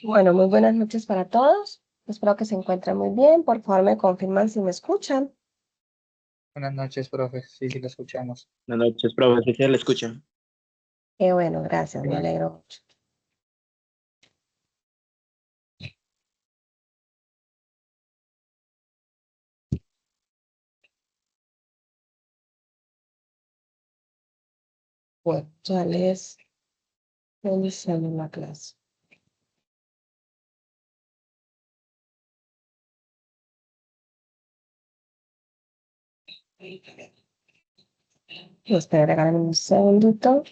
Bueno, muy buenas noches para todos. Espero que se encuentren muy bien. Por favor, me confirman si me escuchan. Buenas noches, profe. Sí, sí, lo escuchamos. Buenas noches, profe. Sí, se le escucha. Qué bueno, gracias, me alegro mucho. Bueno, ya les iniciamos la clase. Ustedes regalen un segundito.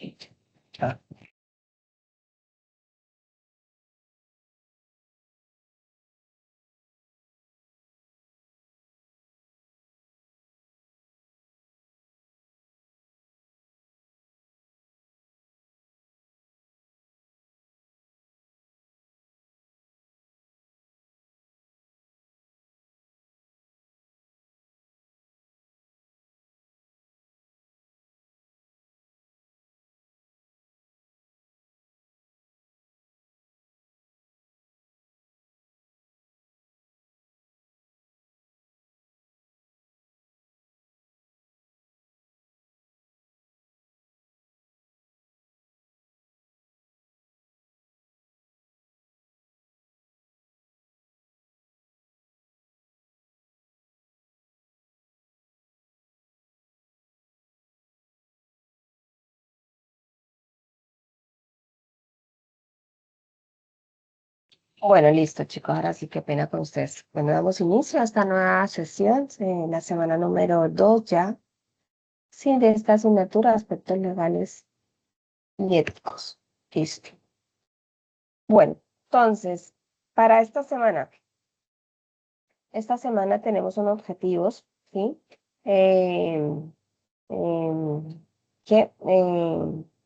Bueno, listo, chicos. Ahora sí, qué pena con ustedes. Bueno, damos inicio a esta nueva sesión, la semana número 2 ya. Sí, de esta asignatura, aspectos legales y éticos. Listo. Bueno, entonces, para esta semana tenemos unos objetivos, ¿sí? Em, em,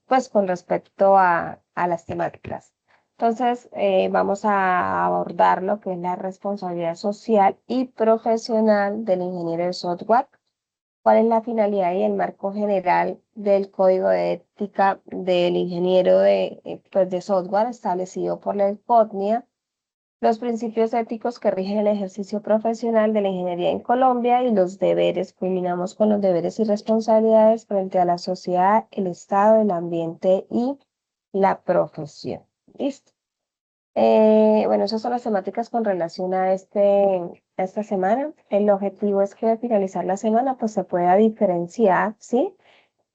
pues con respecto a las temáticas. Entonces, vamos a abordar lo que es la responsabilidad social y profesional del ingeniero de software. ¿Cuál es la finalidad y el marco general del código de ética del ingeniero pues de software establecido por la COTNIA? Los principios éticos que rigen el ejercicio profesional de la ingeniería en Colombia y los deberes. Culminamos con los deberes y responsabilidades frente a la sociedad, el Estado, el ambiente y la profesión. Listo. Bueno, esas son las temáticas con relación a esta semana. El objetivo es que al finalizar la semana pues se pueda diferenciar, ¿sí?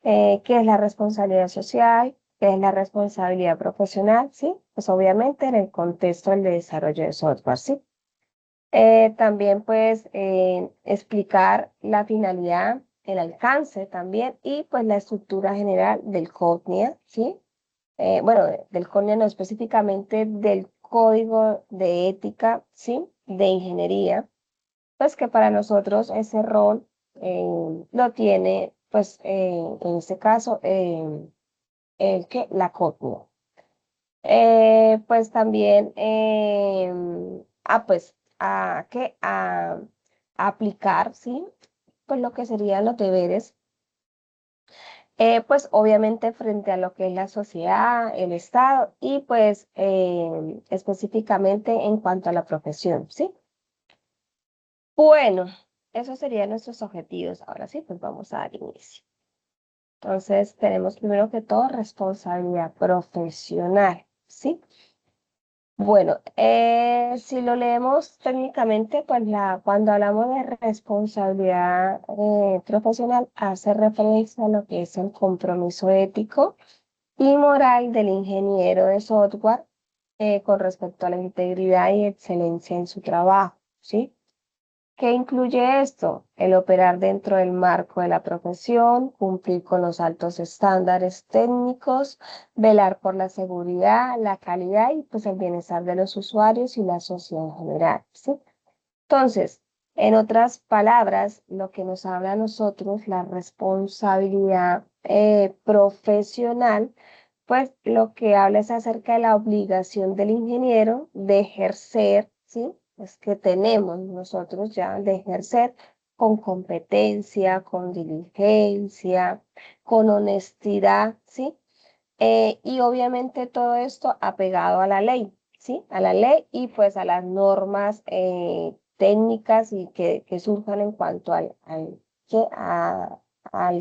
¿Qué es la responsabilidad social? ¿Qué es la responsabilidad profesional? ¿Sí? Pues obviamente en el contexto del desarrollo de software, ¿sí? También pues explicar la finalidad, el alcance también y pues la estructura general del CODNIA, ¿sí? Bueno, del CODNIA no específicamente del Código de Ética, ¿sí? De Ingeniería, pues que para nosotros ese rol lo tiene pues en este caso la CODNIA. Pues también, pues, a aplicar, ¿sí? Pues lo que serían los deberes, pues obviamente frente a lo que es la sociedad, el Estado y pues específicamente en cuanto a la profesión, ¿sí? Bueno, esos serían nuestros objetivos. Ahora sí, pues vamos a dar inicio. Entonces, tenemos primero que todo responsabilidad profesional, ¿sí? Bueno, si lo leemos técnicamente, pues cuando hablamos de responsabilidad profesional, hace referencia a lo que es el compromiso ético y moral del ingeniero de software con respecto a la integridad y excelencia en su trabajo, ¿sí? ¿Qué incluye esto? El operar dentro del marco de la profesión, cumplir con los altos estándares técnicos, velar por la seguridad, la calidad y pues el bienestar de los usuarios y la sociedad en general, ¿sí? Entonces, en otras palabras, lo que nos habla a nosotros, la responsabilidad profesional, pues lo que habla es acerca de la obligación del ingeniero de ejercer, ¿sí? Es que tenemos nosotros ya de ejercer con competencia, con diligencia, con honestidad, ¿sí? Y obviamente todo esto apegado a la ley, ¿sí? A la ley y pues a las normas técnicas y que surjan en cuanto al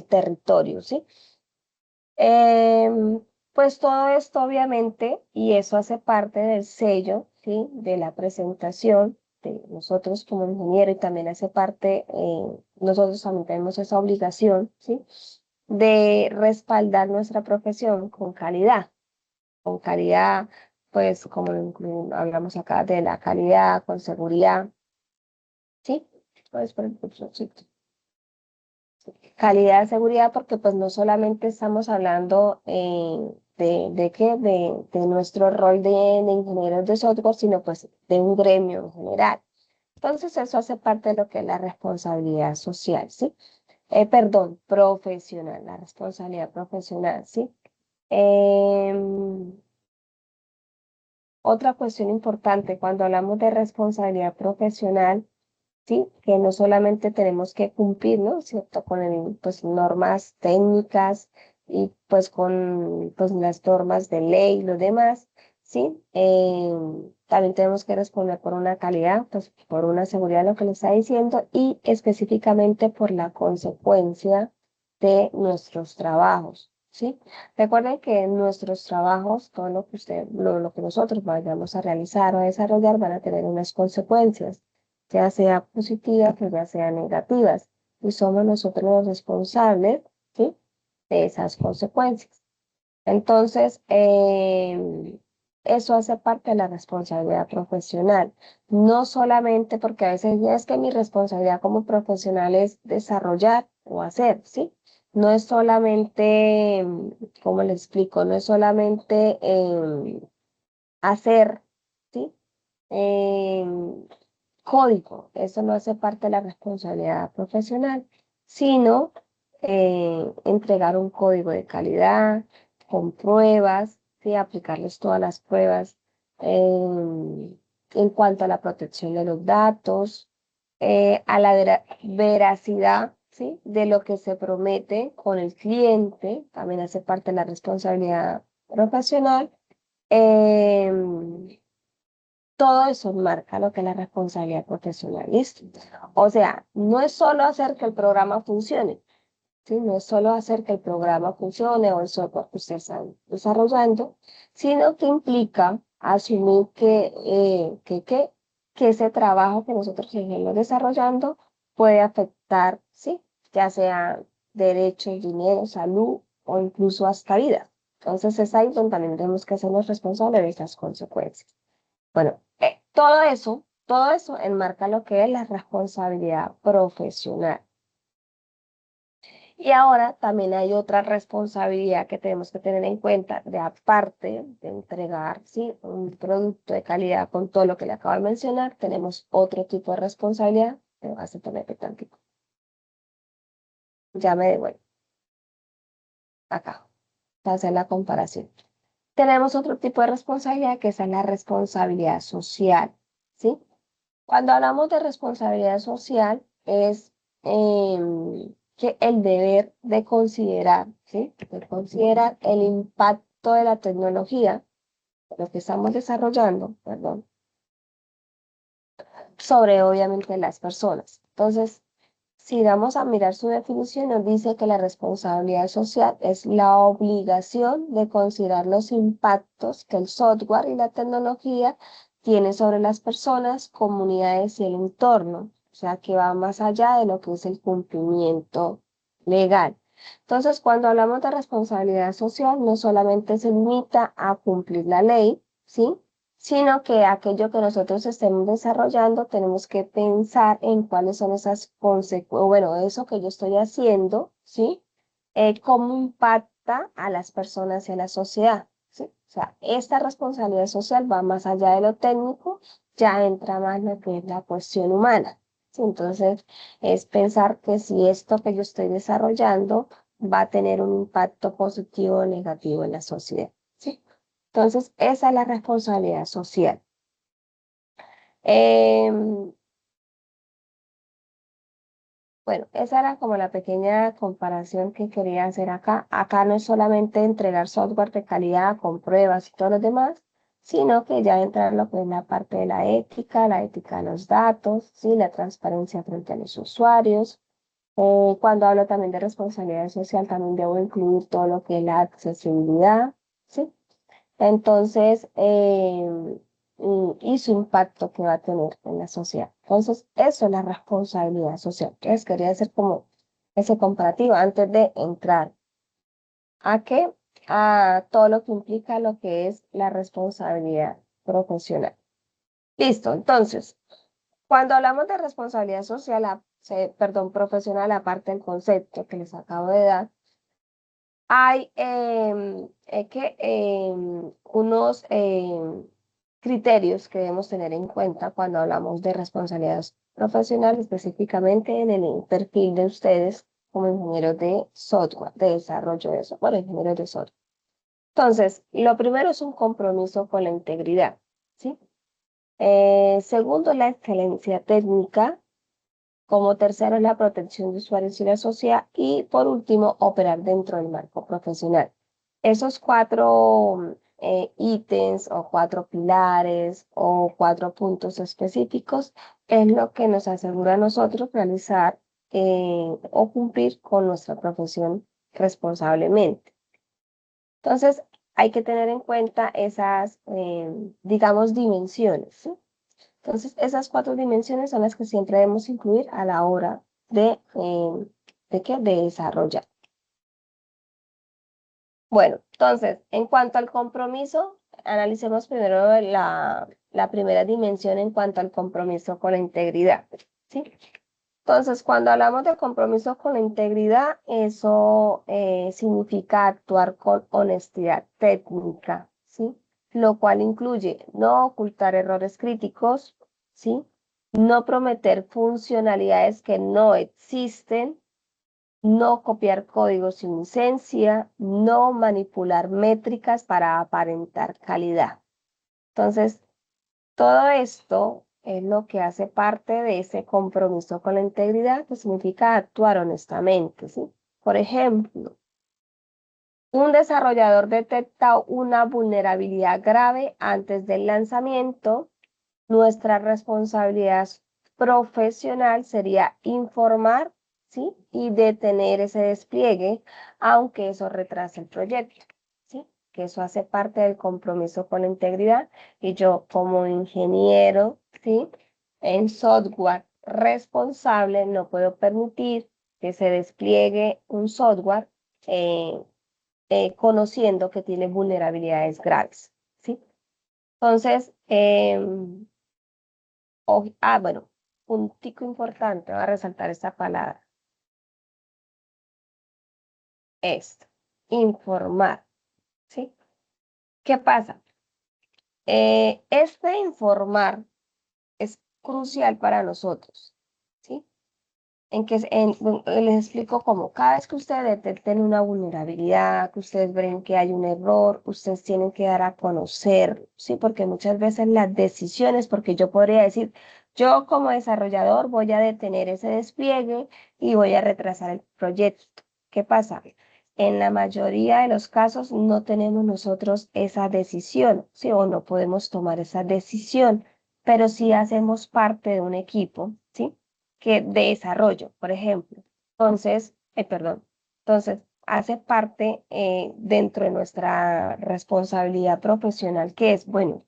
territorio, ¿sí? Pues todo esto obviamente, y eso hace parte del sello, ¿sí? De la presentación de nosotros como ingeniero y también hace parte, nosotros también tenemos esa obligación, ¿sí? De respaldar nuestra profesión con calidad, pues como hablamos acá de la calidad, con seguridad, ¿sí? Pues, por ejemplo, sí, calidad, seguridad, porque pues no solamente estamos hablando de qué, de nuestro rol de ingenieros de software, sino pues de un gremio en general. Entonces eso hace parte de lo que es la responsabilidad social, ¿sí? Perdón, profesional, la responsabilidad profesional, ¿sí? Em, Otra cuestión importante cuando hablamos de responsabilidad profesional, ¿sí? Que no solamente tenemos que cumplir, ¿no? ¿Cierto? Con pues, normas técnicas y pues con pues, las normas de ley y lo demás, ¿sí? También tenemos que responder por una calidad, pues por una seguridad, lo que le está diciendo, y específicamente por la consecuencia de nuestros trabajos, ¿sí? Recuerden que en nuestros trabajos, todo lo que nosotros vayamos a realizar o a desarrollar van a tener unas consecuencias ya sea positivas o ya sean negativas, y somos nosotros los responsables, ¿sí? De esas consecuencias. Entonces, eso hace parte de la responsabilidad profesional, no solamente porque a veces ya es que mi responsabilidad como profesional es desarrollar o hacer, ¿sí? No es solamente, ¿cómo le explico? No es solamente hacer, ¿sí? Em, código. Eso no hace parte de la responsabilidad profesional, sino entregar un código de calidad con pruebas, ¿sí? Aplicarles todas las pruebas en cuanto a la protección de los datos, a la veracidad, ¿sí? De lo que se promete con el cliente, también hace parte de la responsabilidad profesional. Em, Todo eso marca lo que es la responsabilidad profesional, ¿listo? O sea, no es solo hacer que el programa funcione, ¿sí? No es solo hacer que el programa funcione o el software que usted está desarrollando, sino que implica asumir que ese trabajo que nosotros seguimos desarrollando puede afectar, ¿sí? Ya sea derechos, dinero, salud o incluso hasta vida. Entonces es ahí donde también tenemos que hacernos responsables de estas consecuencias. Bueno, todo eso enmarca lo que es la responsabilidad profesional. Y ahora también hay otra responsabilidad que tenemos que tener en cuenta, de aparte de entregar, ¿sí? Un producto de calidad con todo lo que le acabo de mencionar, tenemos otro tipo de responsabilidad. Me vas a poner tantito. Ya me devuelvo acá, para hacer la comparación. Tenemos otro tipo de responsabilidad que es la responsabilidad social, ¿sí? Cuando hablamos de responsabilidad social es que el deber de considerar, ¿sí? De considerar el impacto de la tecnología, lo que estamos desarrollando, perdón, sobre obviamente las personas. Entonces, si vamos a mirar su definición, nos dice que la responsabilidad social es la obligación de considerar los impactos que el software y la tecnología tienen sobre las personas, comunidades y el entorno. O sea, que va más allá de lo que es el cumplimiento legal. Entonces, cuando hablamos de responsabilidad social, no solamente se limita a cumplir la ley, ¿sí? Sino que aquello que nosotros estemos desarrollando, tenemos que pensar en cuáles son esas consecuencias, bueno, eso que yo estoy haciendo, ¿sí? Cómo impacta a las personas y a la sociedad, ¿sí? O sea, esta responsabilidad social va más allá de lo técnico, ya entra más lo que es la cuestión humana, ¿sí? Entonces, es pensar que si esto que yo estoy desarrollando va a tener un impacto positivo o negativo en la sociedad, ¿sí? Entonces, esa es la responsabilidad social. Em, bueno, esa era como la pequeña comparación que quería hacer acá. Acá no es solamente entregar software de calidad con pruebas y todo lo demás, sino que ya entra lo que es la parte de la ética de los datos, ¿sí? La transparencia frente a los usuarios. Cuando hablo también de responsabilidad social, también debo incluir todo lo que es la accesibilidad, ¿sí? Entonces, y su impacto que va a tener en la sociedad. Entonces, eso es la responsabilidad social. Entonces, quería hacer como ese comparativo antes de entrar a qué, a todo lo que implica lo que es la responsabilidad profesional. Listo, entonces, cuando hablamos de responsabilidad social, perdón, profesional, aparte del concepto que les acabo de dar, hay unos criterios que debemos tener en cuenta cuando hablamos de responsabilidad profesional, específicamente en el perfil de ustedes como ingenieros de software, de desarrollo de software, ingenieros de software. Entonces, lo primero es un compromiso con la integridad, ¿sí? Segundo, la excelencia técnica. Como tercero, es la protección de usuarios y la sociedad. Y por último, operar dentro del marco profesional. Esos cuatro ítems o cuatro pilares o cuatro puntos específicos es lo que nos asegura a nosotros realizar o cumplir con nuestra profesión responsablemente. Entonces, hay que tener en cuenta esas, digamos, dimensiones, ¿sí? Entonces, esas cuatro dimensiones son las que siempre debemos incluir a la hora de desarrollar. Bueno, entonces, en cuanto al compromiso, analicemos primero la primera dimensión en cuanto al compromiso con la integridad, ¿sí? Entonces, cuando hablamos de compromiso con la integridad, eso significa actuar con honestidad técnica, ¿sí? Lo cual incluye no ocultar errores críticos, ¿sí? No prometer funcionalidades que no existen, no copiar código sin licencia, no manipular métricas para aparentar calidad. Entonces, todo esto es lo que hace parte de ese compromiso con la integridad, que significa actuar honestamente, ¿sí? Por ejemplo, un desarrollador detecta una vulnerabilidad grave antes del lanzamiento. Nuestra responsabilidad profesional sería informar, ¿sí? Y detener ese despliegue, aunque eso retrase el proyecto, ¿sí? Que eso hace parte del compromiso con la integridad. Y yo como ingeniero, ¿sí? En software responsable no puedo permitir que se despliegue un software eh, conociendo que tiene vulnerabilidades graves, ¿sí? Entonces, bueno, puntico importante, voy a resaltar esta palabra. Esto, informar, ¿sí? ¿Qué pasa? Este informar es crucial para nosotros, ¿sí? Les explico cómo cada vez que ustedes detecten una vulnerabilidad, que ustedes ven que hay un error, ustedes tienen que dar a conocer, ¿sí? Porque muchas veces las decisiones, porque yo podría decir, yo como desarrollador voy a detener ese despliegue y voy a retrasar el proyecto. ¿Qué pasa? En la mayoría de los casos no tenemos nosotros esa decisión, ¿sí? O no podemos tomar esa decisión, pero sí hacemos parte de un equipo, ¿sí? Que de desarrollo, por ejemplo. Entonces, perdón, entonces hace parte dentro de nuestra responsabilidad profesional, que es, bueno,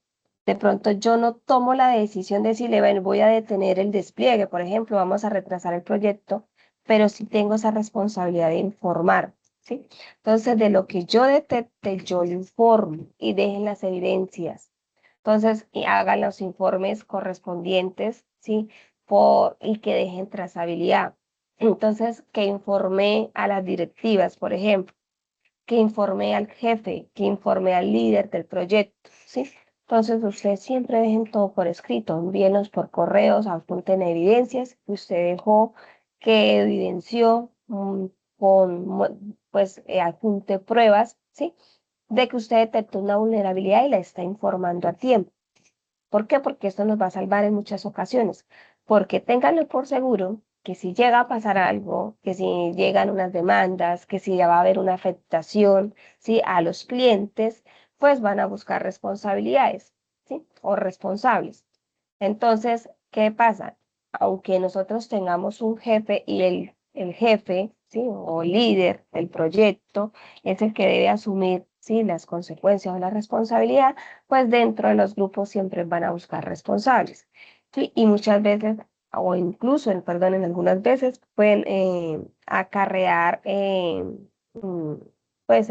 de pronto yo no tomo la decisión de decirle, bueno, voy a detener el despliegue, por ejemplo, vamos a retrasar el proyecto, pero sí tengo esa responsabilidad de informar, ¿sí? Entonces, de lo que yo detecte, yo informo y dejen las evidencias. Entonces, y hagan los informes correspondientes, ¿sí? Y que dejen trazabilidad. Entonces, que informe a las directivas, por ejemplo, que informe al jefe, que informe al líder del proyecto, ¿sí? Entonces, ustedes siempre dejen todo por escrito, envíenlos por correos, apunten evidencias que usted dejó, que evidenció, pues, apunte pruebas, ¿sí? De que usted detectó una vulnerabilidad y la está informando a tiempo. ¿Por qué? Porque esto nos va a salvar en muchas ocasiones. Porque ténganlo por seguro que si llega a pasar algo, que si llegan unas demandas, que si ya va a haber una afectación, ¿sí? A los clientes, pues van a buscar responsabilidades. ¿sí? O responsables. Entonces, ¿qué pasa? Aunque nosotros tengamos un jefe y el jefe, ¿sí? O líder del proyecto es el que debe asumir, ¿sí? Las consecuencias o la responsabilidad, pues dentro de los grupos siempre van a buscar responsables, ¿sí? Y muchas veces, o incluso, perdón, en algunas veces pueden acarrear, mm, pues,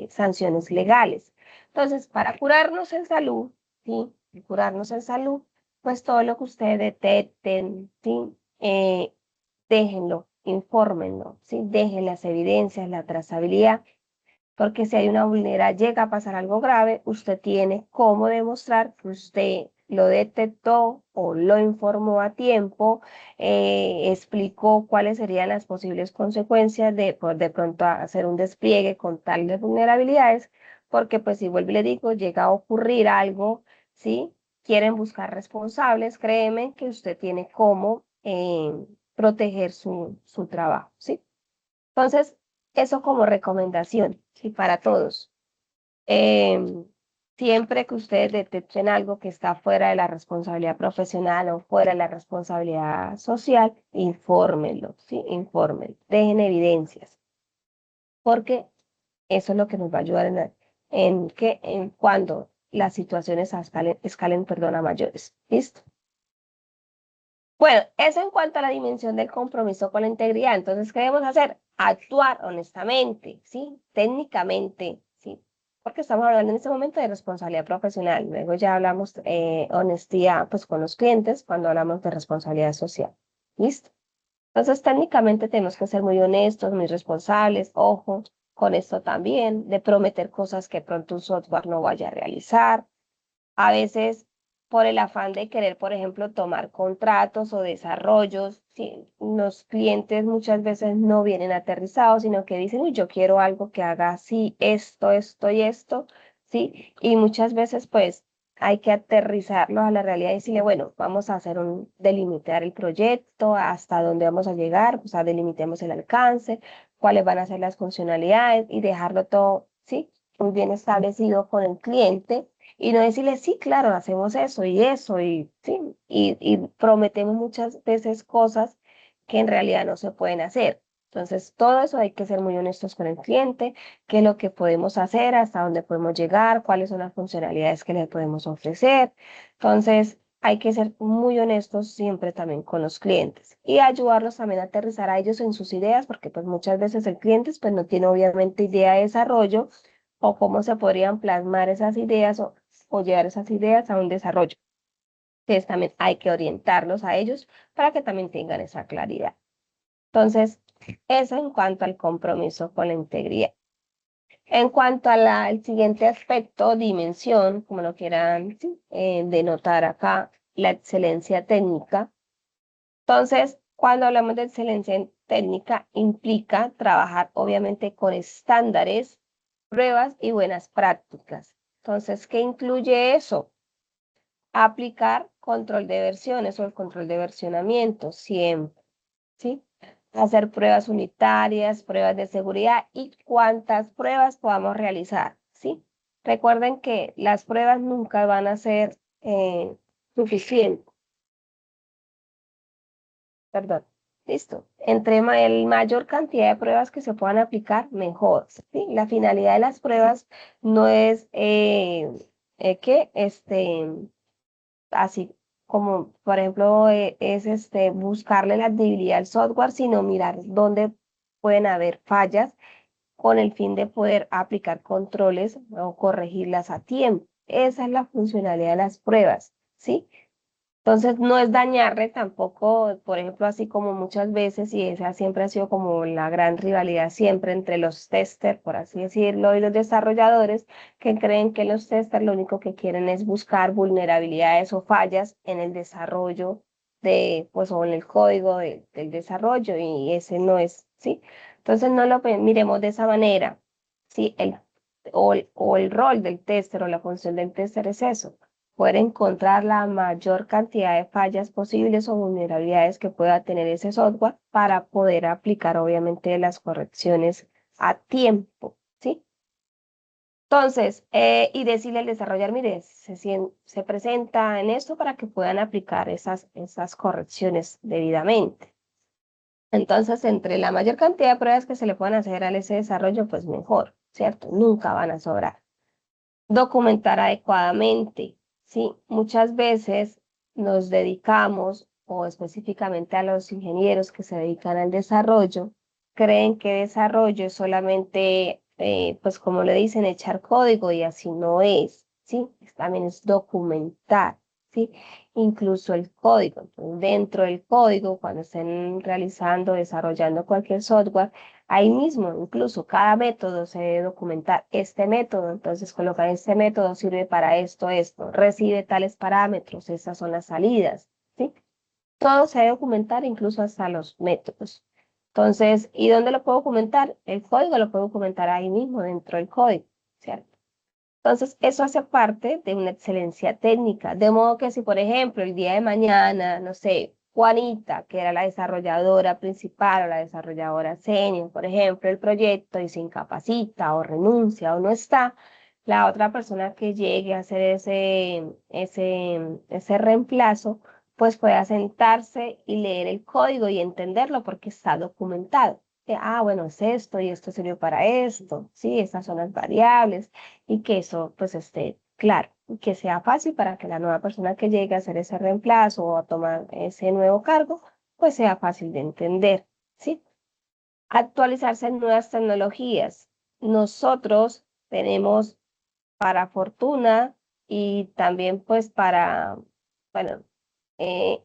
sanciones legales. Entonces, para curarnos en salud, ¿sí? Curarnos en salud, pues todo lo que ustedes detecten, ¿sí? Déjenlo, infórmenlo, ¿sí? Dejen las evidencias, la trazabilidad, porque si hay una vulnerabilidad, llega a pasar algo grave, usted tiene cómo demostrar que usted lo detectó o lo informó a tiempo, explicó cuáles serían las posibles consecuencias de, por de pronto hacer un despliegue con tales vulnerabilidades, porque pues si vuelvo y le digo, llega a ocurrir algo, ¿sí? Quieren buscar responsables, créeme que usted tiene cómo proteger su trabajo, ¿sí? Entonces, eso como recomendación, ¿sí? Para todos. Em, Siempre que ustedes detecten algo que está fuera de la responsabilidad profesional o fuera de la responsabilidad social, infórmenlo, ¿sí? Infórmenlo. Dejen evidencias, porque eso es lo que nos va a ayudar en cuando las situaciones escalen, perdón, a mayores. ¿Listo? Bueno, eso en cuanto a la dimensión del compromiso con la integridad. Entonces, ¿qué debemos hacer? Actuar honestamente, ¿sí? Técnicamente, ¿sí? Porque estamos hablando en este momento de responsabilidad profesional. Luego ya hablamos honestidad, pues, con los clientes cuando hablamos de responsabilidad social. ¿Listo? Entonces, técnicamente tenemos que ser muy honestos, muy responsables. Ojo, con esto también, de prometer cosas que pronto un software no vaya a realizar. A veces por el afán de querer, por ejemplo, tomar contratos o desarrollos, sí, los clientes muchas veces no vienen aterrizados, sino que dicen, uy, yo quiero algo que haga así, esto y esto, ¿sí? Y muchas veces pues hay que aterrizarlo a la realidad y decirle, bueno, vamos a hacer delimitar el proyecto, hasta dónde vamos a llegar, o sea, delimitemos el alcance, cuáles van a ser las funcionalidades y dejarlo todo, ¿sí? Muy bien establecido con el cliente y no decirle, sí, claro, hacemos eso, y, sí, y prometemos muchas veces cosas que en realidad no se pueden hacer. Entonces, todo eso hay que ser muy honestos con el cliente, qué es lo que podemos hacer, hasta dónde podemos llegar, cuáles son las funcionalidades que le podemos ofrecer. Entonces, hay que ser muy honestos siempre también con los clientes y ayudarlos también a aterrizar a ellos en sus ideas, porque pues muchas veces el cliente pues no tiene obviamente idea de desarrollo o cómo se podrían plasmar esas ideas o llevar esas ideas a un desarrollo. Entonces también hay que orientarlos a ellos para que también tengan esa claridad. Entonces, eso en cuanto al compromiso con la integridad. En cuanto al siguiente aspecto, dimensión, como lo quieran sí, denotar acá, la excelencia técnica. Entonces, cuando hablamos de excelencia técnica, implica trabajar obviamente con estándares, pruebas y buenas prácticas. Entonces, ¿qué incluye eso? Aplicar control de versiones o el control de versionamiento siempre, ¿sí? Hacer pruebas unitarias, pruebas de seguridad y cuántas pruebas podamos realizar, ¿sí? Recuerden que las pruebas nunca van a ser suficientes, perdón. Listo. Entre el mayor cantidad de pruebas que se puedan aplicar, mejor, ¿sí? La finalidad de las pruebas no es que así como, por ejemplo, es buscarle la debilidad al software, sino mirar dónde pueden haber fallas con el fin de poder aplicar controles o corregirlas a tiempo. Esa es la funcionalidad de las pruebas, ¿sí? Entonces, no es dañarle tampoco, por ejemplo, así como muchas veces, y esa siempre ha sido como la gran rivalidad siempre entre los testers, por así decirlo, y los desarrolladores, que creen que los testers lo único que quieren es buscar vulnerabilidades o fallas en el desarrollo pues, o en el código del desarrollo, y ese no es, ¿sí? Entonces, no lo miremos de esa manera, ¿sí? O el rol del tester o la función del tester es eso poder encontrar la mayor cantidad de fallas posibles o vulnerabilidades que pueda tener ese software para poder aplicar obviamente las correcciones a tiempo, ¿sí? Entonces, y decirle al desarrollar, mire, se presenta en esto para que puedan aplicar esas correcciones debidamente. Entonces, entre la mayor cantidad de pruebas que se le puedan hacer a ese desarrollo, pues mejor, ¿cierto? Nunca van a sobrar. Documentar adecuadamente, ¿sí? Muchas veces nos dedicamos, o específicamente a los ingenieros que se dedican al desarrollo, creen que desarrollo es solamente, pues como le dicen, echar código y así no es, ¿sí? También es documentar, ¿sí? Incluso el código. Entonces, dentro del código, cuando estén realizando, desarrollando cualquier software, ahí mismo, incluso cada método se debe documentar. Este método, entonces colocar este método sirve para esto, recibe tales parámetros, esas son las salidas, ¿sí? Todo se debe documentar, incluso hasta los métodos. Entonces, ¿y dónde lo puedo documentar? El código lo puedo documentar ahí mismo, dentro del código, ¿cierto? Entonces, eso hace parte de una excelencia técnica. De modo que si, por ejemplo, el día de mañana, no sé, Juanita, que era la desarrolladora principal o la desarrolladora senior, por ejemplo, el proyecto y se incapacita o renuncia o no está, la otra persona que llegue a hacer ese reemplazo, pues pueda sentarse y leer el código y entenderlo porque está documentado. Bueno, es esto y esto sirvió para esto, sí, estas son las variables y que eso pues esté claro y que sea fácil para que la nueva persona que llegue a hacer ese reemplazo o a tomar ese nuevo cargo, pues sea fácil de entender, ¿sí? Actualizarse en nuevas tecnologías. Nosotros tenemos para fortuna y también pues para, bueno, eh,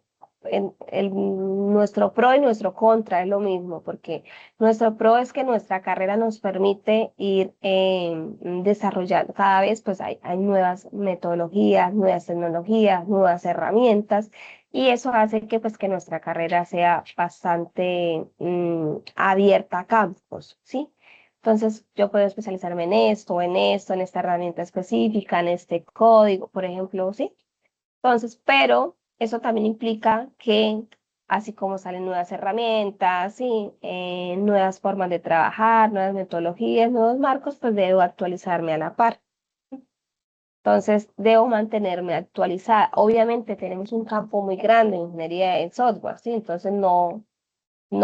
nuestro pro y nuestro contra es lo mismo, porque nuestro pro es que nuestra carrera nos permite ir desarrollando cada vez, pues hay nuevas metodologías, nuevas tecnologías, nuevas herramientas, y eso hace que pues que nuestra carrera sea bastante abierta a campos, ¿sí? Entonces, yo puedo especializarme en esto, en esta herramienta específica, en este código, por ejemplo, ¿sí? Entonces, pero eso también implica que, así como salen nuevas herramientas, ¿sí? Nuevas formas de trabajar, nuevas metodologías, nuevos marcos, pues debo actualizarme a la par. Entonces, debo mantenerme actualizada. Obviamente, tenemos un campo muy grande en ingeniería en software, ¿sí? Entonces, no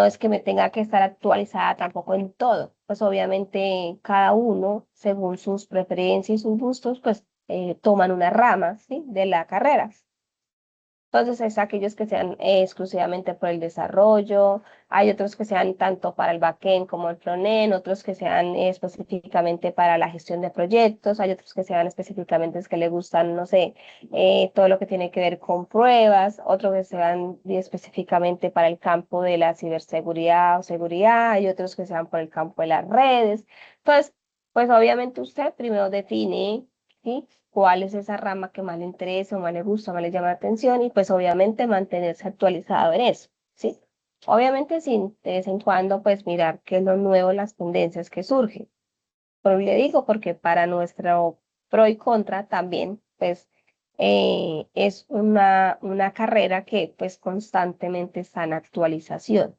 es que me tenga que estar actualizada tampoco en todo. Pues obviamente cada uno, según sus preferencias y sus gustos, pues toman una rama, ¿sí? De la carrera. Entonces, es aquellos que sean exclusivamente por el desarrollo, hay otros que sean tanto para el backend como el frontend, otros que sean específicamente para la gestión de proyectos, hay otros que sean específicamente es que le gustan, no sé, todo lo que tiene que ver con pruebas, otros que sean específicamente para el campo de la ciberseguridad o seguridad, hay otros que sean por el campo de las redes. Entonces, pues obviamente usted primero define, ¿sí? Cuál es esa rama que más le interesa, o más le gusta, más le llama la atención y pues obviamente mantenerse actualizado en eso, ¿sí? Obviamente sin de vez en cuando pues mirar qué es lo nuevo, las tendencias que surgen. Pero le digo porque para nuestro pro y contra también pues es una carrera que pues constantemente está en actualización.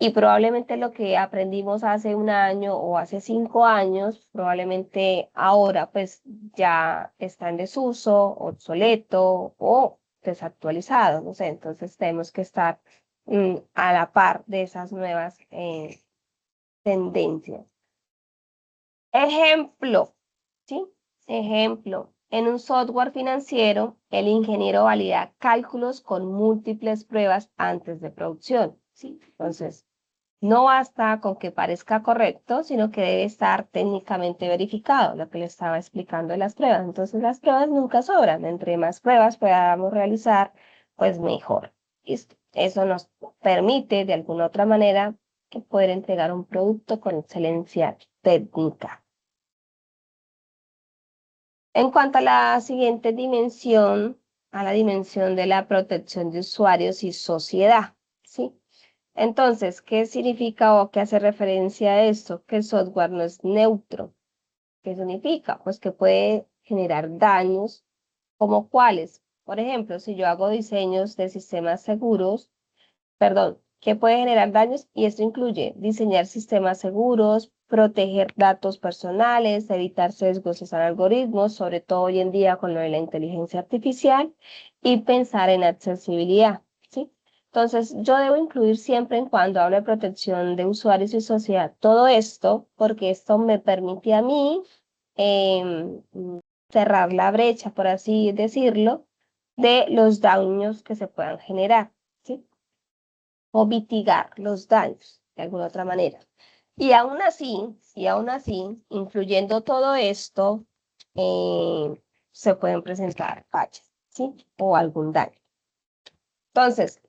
Y probablemente lo que aprendimos hace un año o hace 5 años, probablemente ahora pues ya está en desuso, obsoleto o desactualizado, no sé, entonces tenemos que estar a la par de esas nuevas tendencias. Ejemplo, ¿sí? Ejemplo, en un software financiero, el ingeniero valida cálculos con múltiples pruebas antes de producción, ¿sí? Entonces, no basta con que parezca correcto, sino que debe estar técnicamente verificado, lo que le estaba explicando de las pruebas. Entonces, las pruebas nunca sobran. Entre más pruebas podamos realizar, pues mejor. Listo. Eso nos permite, de alguna otra manera, que poder entregar un producto con excelencia técnica. En cuanto a la siguiente dimensión, a la dimensión de la protección de usuarios y sociedad, ¿sí? Entonces, ¿qué significa o qué hace referencia a esto? Que el software no es neutro. ¿Qué significa? Pues que puede generar daños, como cuáles. Por ejemplo, si yo hago diseños de sistemas seguros, perdón, que puede generar daños y esto incluye diseñar sistemas seguros, proteger datos personales, evitar sesgos en algoritmos, sobre todo hoy en día con lo de la inteligencia artificial, y pensar en accesibilidad, ¿sí? Entonces, yo debo incluir siempre en cuando hablo de protección de usuarios y sociedad todo esto, porque esto me permite a mí em, cerrar la brecha, por así decirlo, de los daños que se puedan generar, ¿sí? O mitigar los daños de alguna otra manera. Y aún así, incluyendo todo esto, se pueden presentar fallas, ¿sí? O algún daño. Entonces,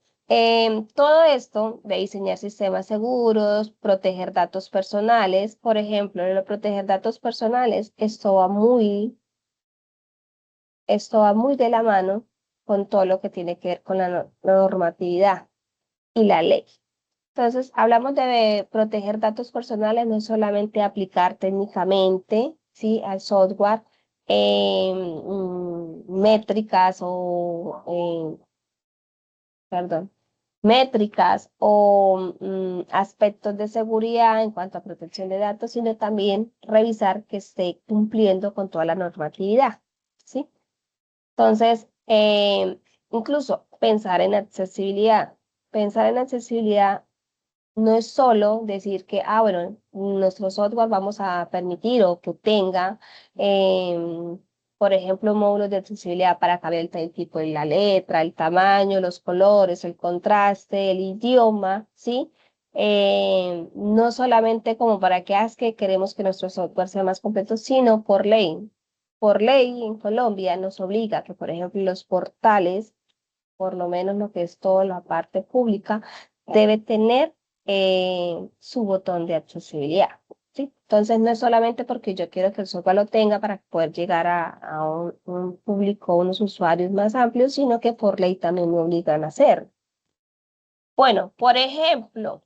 todo esto de diseñar sistemas seguros, proteger datos personales, por ejemplo, lo de proteger datos personales, esto va muy de la mano con todo lo que tiene que ver con la normatividad y la ley. Entonces, hablamos de proteger datos personales, no solamente aplicar técnicamente, ¿sí? Al software métricas perdón, métricas o aspectos de seguridad en cuanto a protección de datos, sino también revisar que esté cumpliendo con toda la normatividad, ¿sí? Entonces, incluso pensar en accesibilidad. Pensar en accesibilidad no es solo decir que, bueno, nuestro software vamos a permitir o que tenga, por ejemplo, módulos de accesibilidad para cambiar el tipo de la letra, el tamaño, los colores, el contraste, el idioma, ¿sí? No solamente como para que haz que queremos que nuestro software sea más completo, sino por ley. Por ley en Colombia nos obliga que, por ejemplo, los portales, por lo menos lo que es toda la parte pública, debe tener su botón de accesibilidad, ¿sí? Entonces no es solamente porque yo quiero que el software lo tenga para poder llegar a un público, unos usuarios más amplios, sino que por ley también me obligan a hacerlo. Bueno, por ejemplo,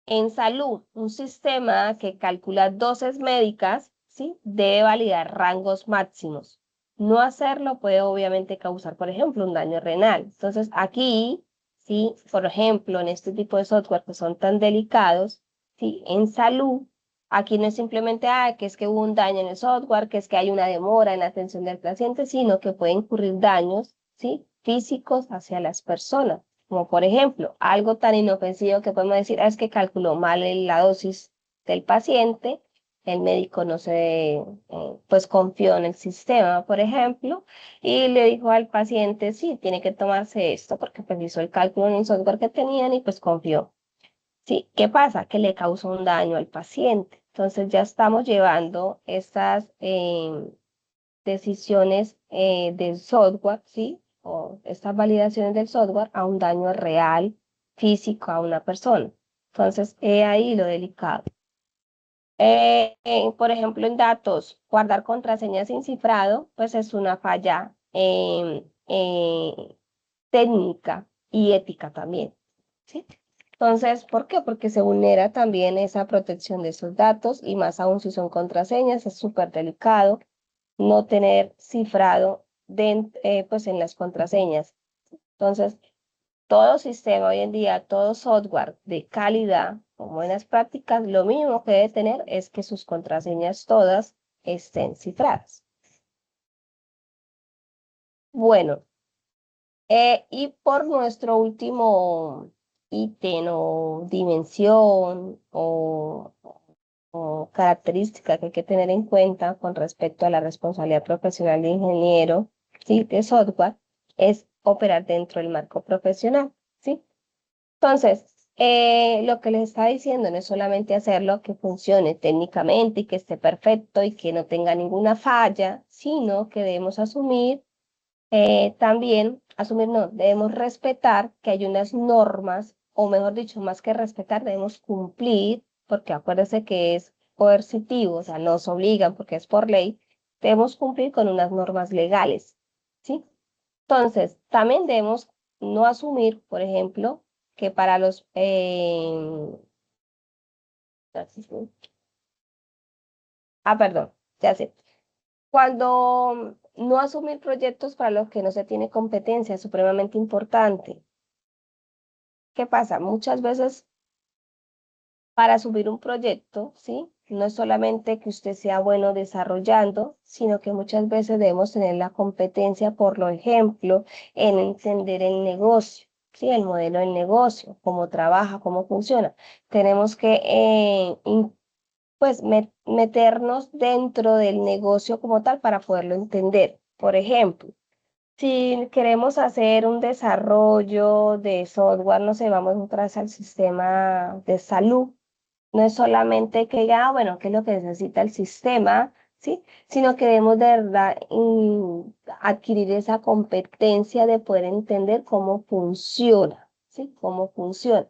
en salud, un sistema que calcula dosis médicas, ¿sí? Debe validar rangos máximos. No hacerlo puede obviamente causar, por ejemplo, un daño renal. Entonces, aquí, ¿sí? Por ejemplo, en este tipo de software que son tan delicados, ¿sí? En salud, aquí no es simplemente, que es que hubo un daño en el software, que es que hay una demora en la atención del paciente, sino que pueden incurrir daños, ¿sí? Físicos hacia las personas. Como por ejemplo, algo tan inofensivo que podemos decir es que calculó mal la dosis del paciente, el médico no pues confió en el sistema, por ejemplo, y le dijo al paciente, sí, tiene que tomarse esto porque pues hizo el cálculo en el software que tenían y pues confió. Sí, ¿qué pasa? Que le causó un daño al paciente. Entonces ya estamos llevando estas decisiones del software, ¿sí? O estas validaciones del software a un daño real, físico a una persona. Entonces, he ahí lo delicado. Por ejemplo, en datos, guardar contraseñas sin cifrado, pues es una falla técnica y ética también, ¿sí? Entonces, ¿por qué? Porque se vulnera también esa protección de esos datos y más aún si son contraseñas, es súper delicado no tener cifrado pues en las contraseñas. Entonces, todo sistema hoy en día, todo software de calidad, con buenas prácticas, lo mínimo que debe tener es que sus contraseñas todas estén cifradas. Bueno, y por nuestro último ítem o dimensión o característica que hay que tener en cuenta con respecto a la responsabilidad profesional de ingeniero, ¿sí? De software, es operar dentro del marco profesional, ¿sí? Entonces, lo que les estaba diciendo no es solamente hacerlo que funcione técnicamente y que esté perfecto y que no tenga ninguna falla, sino que debemos asumir también, asumir no, debemos respetar que hay unas normas, o mejor dicho, más que respetar, debemos cumplir, porque acuérdense que es coercitivo, o sea, nos obligan porque es por ley, debemos cumplir con unas normas legales, ¿sí? Entonces, también debemos no asumir, por ejemplo, que para perdón, ya sé. Cuando no asumir proyectos para los que no se tiene competencia es supremamente importante. ¿Qué pasa? Muchas veces para asumir un proyecto, ¿sí? no es solamente que usted sea bueno desarrollando, sino que muchas veces debemos tener la competencia, por ejemplo, en entender el negocio, ¿sí? El modelo del negocio, cómo trabaja, cómo funciona. Tenemos que pues meternos dentro del negocio como tal para poderlo entender. Por ejemplo, si queremos hacer un desarrollo de software, no sé, vamos otra vez al sistema de salud. No es solamente que ya, bueno, qué es lo que necesita el sistema, ¿sí? Sino que debemos de verdad adquirir esa competencia de poder entender cómo funciona, ¿sí? Cómo funciona.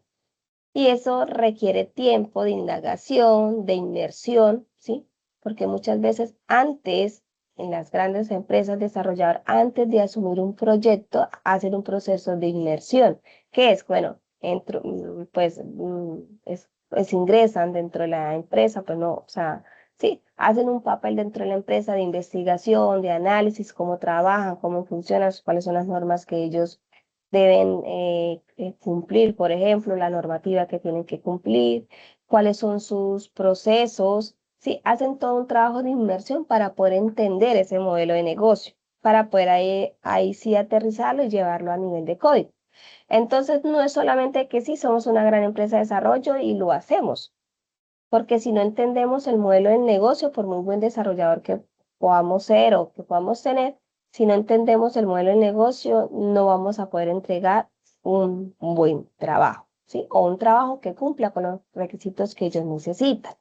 Y eso requiere tiempo de indagación, de inmersión, ¿sí? Porque muchas veces antes, en las grandes empresas desarrolladoras, antes de asumir un proyecto, hacen un proceso de inmersión, que es, bueno, pues, pues ingresan dentro de la empresa, pues no, o sea, sí, hacen un papel dentro de la empresa de investigación, de análisis, cómo trabajan, cómo funcionan, cuáles son las normas que ellos deben cumplir, por ejemplo, la normativa que tienen que cumplir, cuáles son sus procesos, sí, hacen todo un trabajo de inmersión para poder entender ese modelo de negocio, para poder ahí sí aterrizarlo y llevarlo a nivel de código. Entonces, no es solamente que sí somos una gran empresa de desarrollo y lo hacemos, porque si no entendemos el modelo del negocio, por muy buen desarrollador que podamos ser o que podamos tener, si no entendemos el modelo del negocio, no vamos a poder entregar un buen trabajo, ¿sí? O un trabajo que cumpla con los requisitos que ellos necesitan.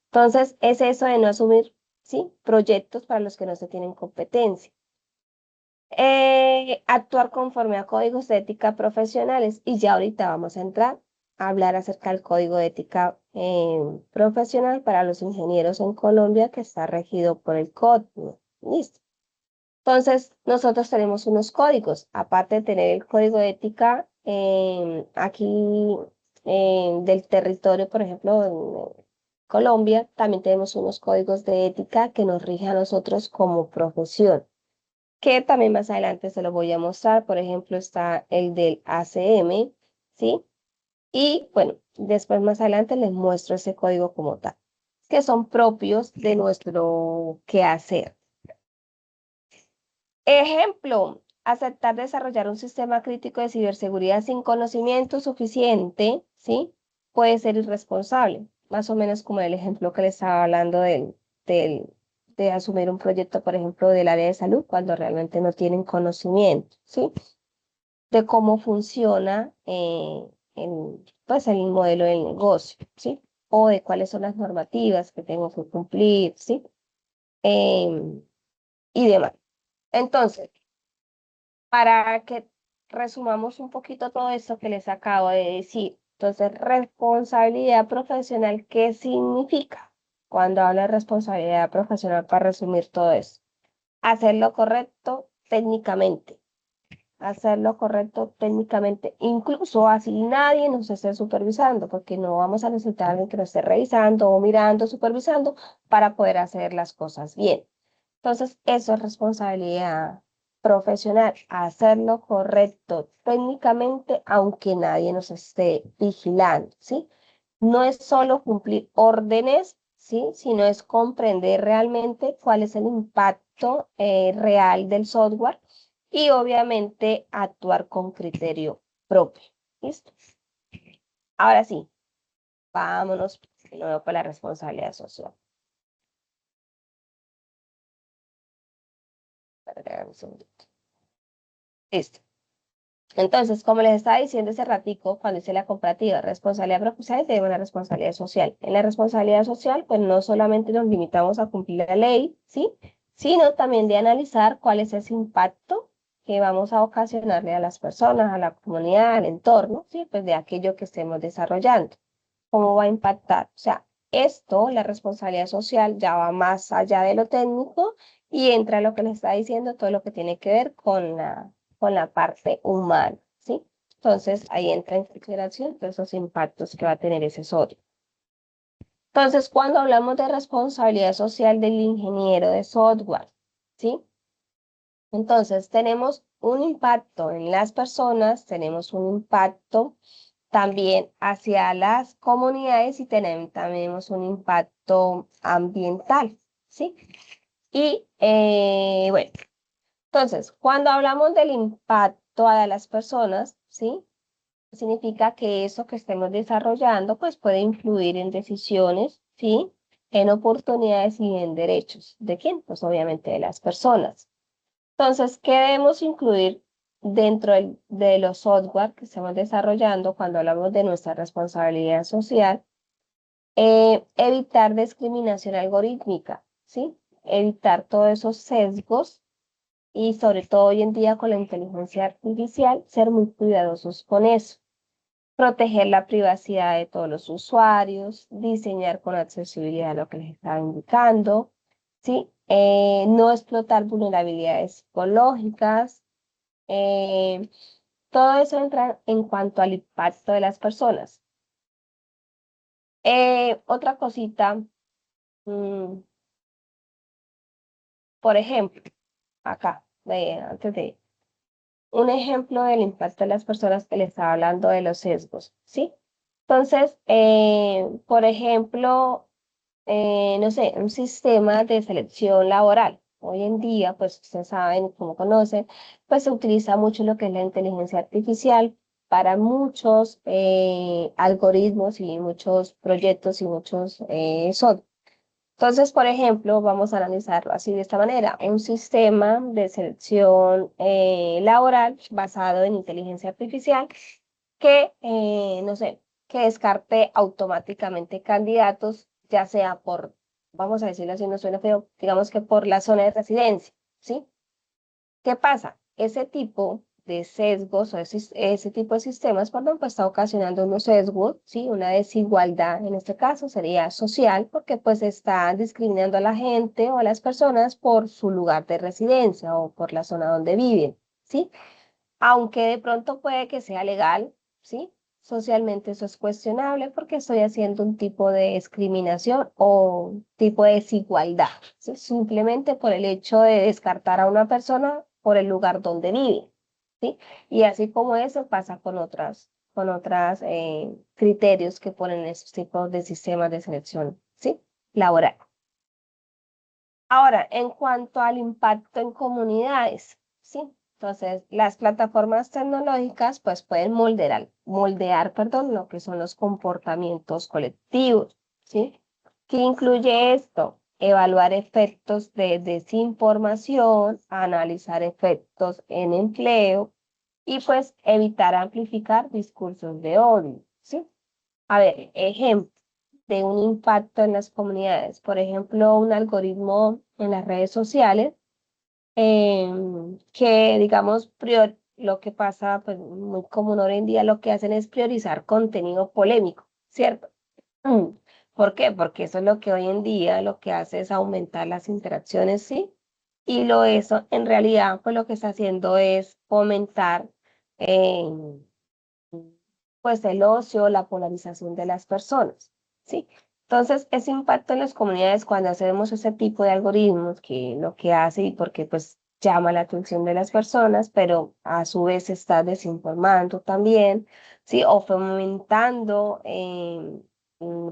Entonces, es eso de no asumir, ¿sí? Proyectos para los que no se tienen competencia. Actuar conforme a códigos de ética profesionales. Y ya ahorita vamos a entrar a hablar acerca del código de ética profesional para los ingenieros en Colombia, que está regido por el CODIO. Listo. Entonces, nosotros tenemos unos códigos, aparte de tener el código de ética aquí del territorio, por ejemplo, en Colombia, también tenemos unos códigos de ética que nos rigen a nosotros como profesión, que también más adelante se lo voy a mostrar. Por ejemplo, está el del ACM, ¿sí? Y bueno, después más adelante les muestro ese código como tal, que son propios de nuestro quehacer. Ejemplo, aceptar desarrollar un sistema crítico de ciberseguridad sin conocimiento suficiente, ¿sí? Puede ser irresponsable, más o menos como el ejemplo que les estaba hablando del, de asumir un proyecto, por ejemplo, del área de salud, cuando realmente no tienen conocimiento, ¿sí? De cómo funciona pues el modelo del negocio, ¿sí? O de cuáles son las normativas que tengo que cumplir, ¿sí? Em, y demás. Entonces, para que resumamos un poquito todo esto que les acabo de decir. Entonces, responsabilidad profesional, ¿qué significa? Cuando hablo de responsabilidad profesional, para resumir todo eso, hacer lo correcto técnicamente, hacer lo correcto técnicamente, incluso así nadie nos esté supervisando, porque no vamos a necesitar a alguien que nos esté revisando o mirando, supervisando para poder hacer las cosas bien. Entonces, eso es responsabilidad profesional, hacerlo correcto técnicamente, aunque nadie nos esté vigilando, ¿sí? No es solo cumplir órdenes, ¿sí? Sino es comprender realmente cuál es el impacto real del software y obviamente actuar con criterio propio. ¿Listo? Ahora sí, vámonos de nuevo para la responsabilidad social. Espera un segundito. Listo. Entonces, como les estaba diciendo hace ratico, cuando hice la comparativa, responsabilidad profesional y una responsabilidad social. En la responsabilidad social, pues no solamente nos limitamos a cumplir la ley, ¿sí? Sino también de analizar cuál es ese impacto que vamos a ocasionarle a las personas, a la comunidad, al entorno, ¿sí? Pues de aquello que estemos desarrollando. ¿Cómo va a impactar? O sea, esto, la responsabilidad social, ya va más allá de lo técnico y entra lo que les está diciendo, todo lo que tiene que ver con la parte humana, ¿sí? Entonces, ahí entra en consideración todos esos impactos que va a tener ese software. Entonces, cuando hablamos de responsabilidad social del ingeniero de software, ¿sí? Entonces, tenemos un impacto en las personas, tenemos un impacto también hacia las comunidades y tenemos un impacto ambiental, ¿sí? Y bueno, entonces, cuando hablamos del impacto a las personas, ¿sí? Significa que eso que estemos desarrollando, pues puede influir en decisiones, ¿sí? En oportunidades y en derechos. ¿De quién? Pues obviamente de las personas. Entonces, ¿qué debemos incluir dentro de los software que estamos desarrollando cuando hablamos de nuestra responsabilidad social? Evitar discriminación algorítmica, ¿sí? Evitar todos esos sesgos y sobre todo hoy en día con la inteligencia artificial, ser muy cuidadosos con eso. Proteger la privacidad de todos los usuarios, diseñar con accesibilidad lo que les estaba indicando, ¿sí? No explotar vulnerabilidades psicológicas. eh, Todo eso entra en cuanto al impacto de las personas. Otra cosita, mm, por ejemplo, acá, antes de un ejemplo del impacto de las personas que le estaba hablando de los sesgos, ¿sí? Entonces, por ejemplo, no sé, un sistema de selección laboral. Hoy en día, pues ustedes saben, como conocen, pues se utiliza mucho lo que es la inteligencia artificial para muchos algoritmos y muchos proyectos y muchos software. Entonces, por ejemplo, vamos a analizarlo así de esta manera, un sistema de selección laboral basado en inteligencia artificial que, no sé, que descarte automáticamente candidatos, ya sea por, vamos a decirlo así, no suena feo, digamos que por la zona de residencia, ¿sí? ¿Qué pasa? Ese tipo de sesgos o ese tipo de sistemas, perdón, pues está ocasionando unos sesgos, ¿sí? Una desigualdad, en este caso sería social, porque pues está discriminando a la gente o a las personas por su lugar de residencia o por la zona donde viven, ¿sí? Aunque de pronto puede que sea legal, ¿sí? Socialmente eso es cuestionable porque estoy haciendo un tipo de discriminación o un tipo de desigualdad, ¿sí? Simplemente por el hecho de descartar a una persona por el lugar donde vive, ¿sí? Y así como eso pasa con otras criterios que ponen esos tipos de sistemas de selección, ¿sí? Laboral. Ahora, en cuanto al impacto en comunidades, ¿sí? Entonces, las plataformas tecnológicas pues pueden perdón, lo que son los comportamientos colectivos, ¿sí? ¿Qué incluye esto? Evaluar efectos de desinformación, analizar efectos en empleo y pues evitar amplificar discursos de odio, ¿sí? A ver, ejemplo de un impacto en las comunidades. Por ejemplo, un algoritmo en las redes sociales que, digamos, lo que pasa, pues muy común hoy en día, lo que hacen es priorizar contenido polémico, ¿cierto? Mm. ¿Por qué? Porque eso es lo que hoy en día lo que hace es aumentar las interacciones, ¿sí? Y eso en realidad, pues lo que está haciendo es fomentar eh, pues el ocio, la polarización de las personas, ¿sí? Entonces, ese impacto en las comunidades cuando hacemos ese tipo de algoritmos que lo que hace y porque pues llama la atención de las personas, pero a su vez está desinformando también, ¿sí? O fomentando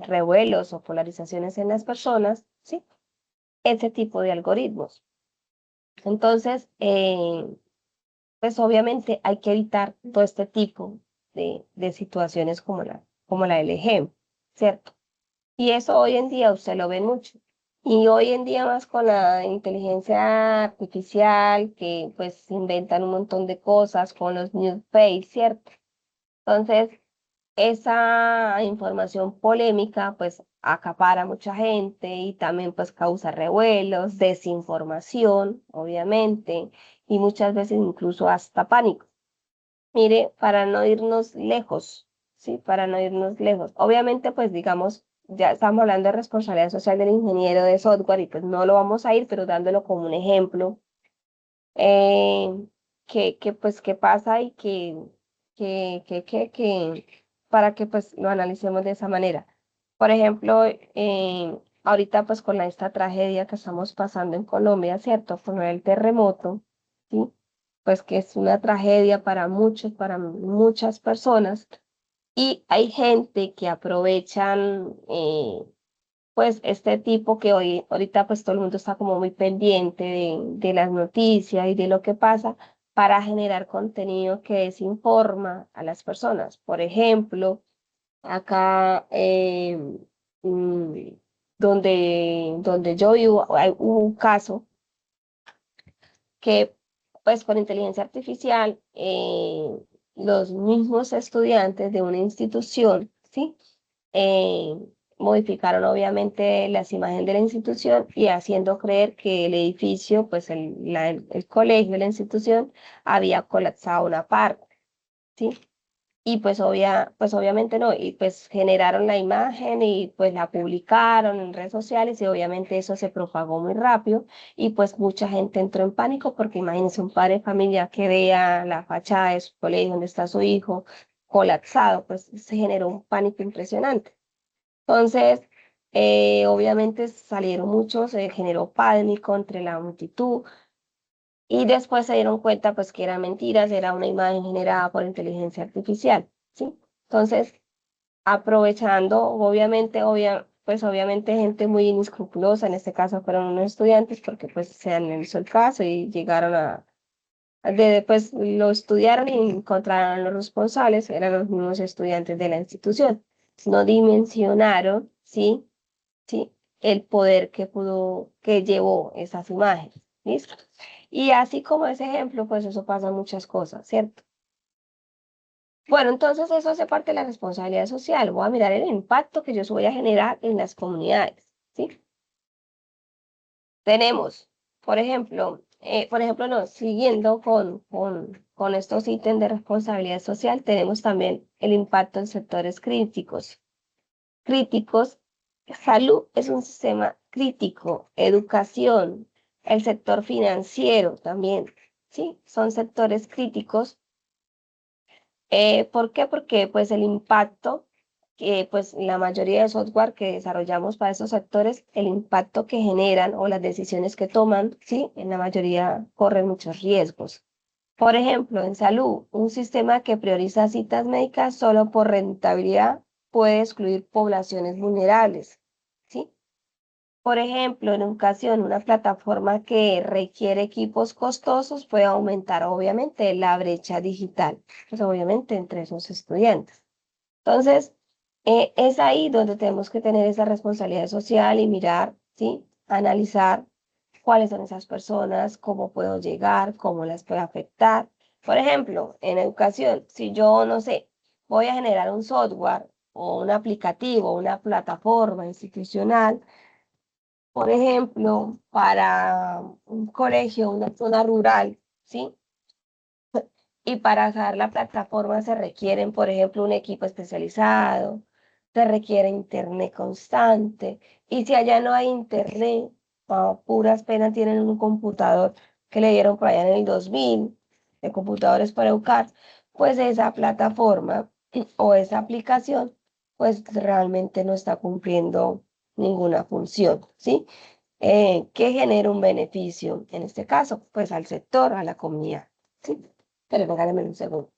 revuelos o polarizaciones en las personas, ¿sí? Ese tipo de algoritmos. Entonces, pues obviamente hay que evitar todo este tipo de situaciones como la del ejemplo, ¿cierto? Y eso hoy en día usted lo ve mucho. Y hoy en día más con la inteligencia artificial, que pues inventan un montón de cosas con los newspace, ¿cierto? Entonces, esa información polémica pues acapara a mucha gente y también pues causa revuelos, desinformación, obviamente, y muchas veces incluso hasta pánico. Mire, para no irnos lejos, ¿sí? Para no irnos lejos. Obviamente, pues digamos, ya estamos hablando de responsabilidad social del ingeniero de software y pues no lo vamos a ir, pero dándolo como un ejemplo, eh, pues qué pasa y que, para que pues lo analicemos de esa manera. Por ejemplo, ahorita pues con esta tragedia que estamos pasando en Colombia, ¿cierto? Con el terremoto, ¿sí? Pues que es una tragedia para muchas personas. Y hay gente que aprovechan pues este tipo que hoy, ahorita pues todo el mundo está como muy pendiente de las noticias y de lo que pasa para generar contenido que desinforma a las personas. Por ejemplo, acá mm, donde yo vivo, hubo un caso que pues con inteligencia artificial los mismos estudiantes de una institución, ¿sí? eh, modificaron obviamente las imágenes de la institución y haciendo creer que el edificio, pues el colegio, la institución, había colapsado una parte, ¿sí? Y pues obviamente no, y pues generaron la imagen y pues la publicaron en redes sociales y obviamente eso se propagó muy rápido y pues mucha gente entró en pánico porque imagínense un padre de familia que vea la fachada de su colegio donde está su hijo colapsado, pues se generó un pánico impresionante. Entonces, obviamente salieron muchos, se generó pánico entre la multitud y después se dieron cuenta pues que eran mentiras, era una imagen generada por inteligencia artificial, ¿sí? Entonces, aprovechando, obviamente, pues obviamente gente muy inescrupulosa, en este caso fueron unos estudiantes porque pues se analizó el caso y llegaron pues lo estudiaron y encontraron a los responsables, eran los mismos estudiantes de la institución. No dimensionaron, ¿sí? ¿Sí? El poder que llevó esas imágenes. ¿Listo? Y así como ese ejemplo, pues eso pasa en muchas cosas, ¿cierto? Bueno, entonces eso hace parte de la responsabilidad social. Voy a mirar el impacto que yo voy a generar en las comunidades, ¿sí? Tenemos, no, siguiendo con estos ítems de responsabilidad social, tenemos también el impacto en sectores críticos. Salud es un sistema crítico, educación, el sector financiero también, ¿sí? Son sectores críticos. ¿Por qué? Porque pues el impacto que pues la mayoría de software que desarrollamos para esos sectores, el impacto que generan o las decisiones que toman, ¿sí? En la mayoría corren muchos riesgos. Por ejemplo, en salud, un sistema que prioriza citas médicas solo por rentabilidad puede excluir poblaciones vulnerables, ¿sí? Por ejemplo, en educación, una plataforma que requiere equipos costosos puede aumentar obviamente la brecha digital, pues obviamente entre esos estudiantes. Entonces, es ahí donde tenemos que tener esa responsabilidad social y mirar, ¿sí? Analizar cuáles son esas personas, cómo puedo llegar, cómo las puedo afectar. Por ejemplo, en educación, si yo, no sé, voy a generar un software o un aplicativo, una plataforma institucional, por ejemplo, para un colegio, una zona rural, ¿sí? Y para usar la plataforma se requieren, por ejemplo, un equipo especializado, se requiere internet constante. Y si allá no hay internet, a puras penas tienen un computador que le dieron por allá en el 2000, de computadores para educar, pues esa plataforma o esa aplicación, pues realmente no está cumpliendo ninguna función, ¿sí? Que genera un beneficio, en este caso, pues al sector, a la comunidad, ¿sí? Pero regálame un segundo.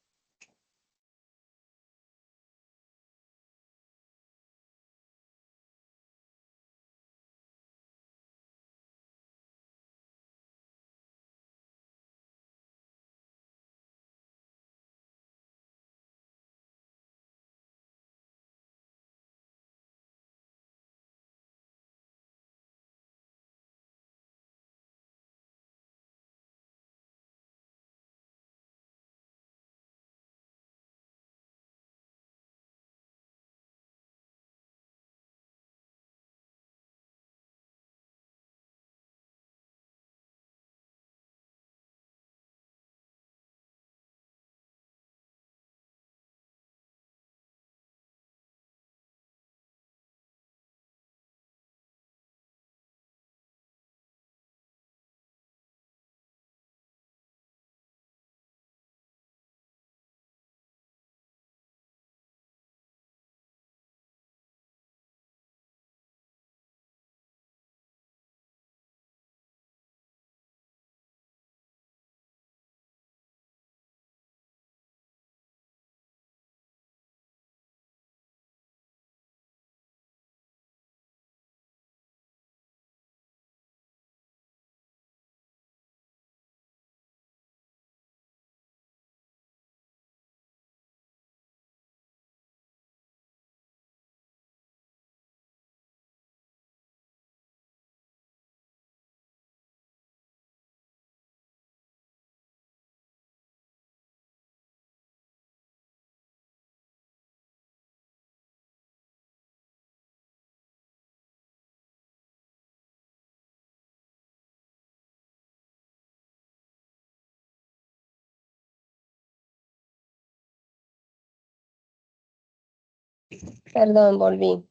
Perdón, volví.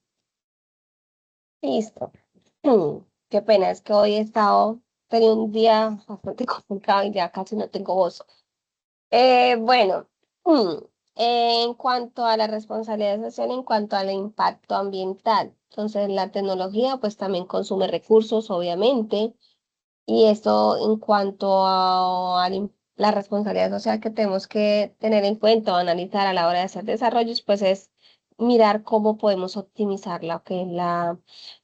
Listo. Qué pena, es que hoy he estado, tenía un día bastante complicado y ya casi no tengo voz. Bueno, mm, en cuanto a la responsabilidad social, en cuanto al impacto ambiental, entonces la tecnología pues también consume recursos, obviamente, y esto en cuanto a la responsabilidad social que tenemos que tener en cuenta o analizar a la hora de hacer desarrollos, pues es mirar cómo podemos optimizar lo que es la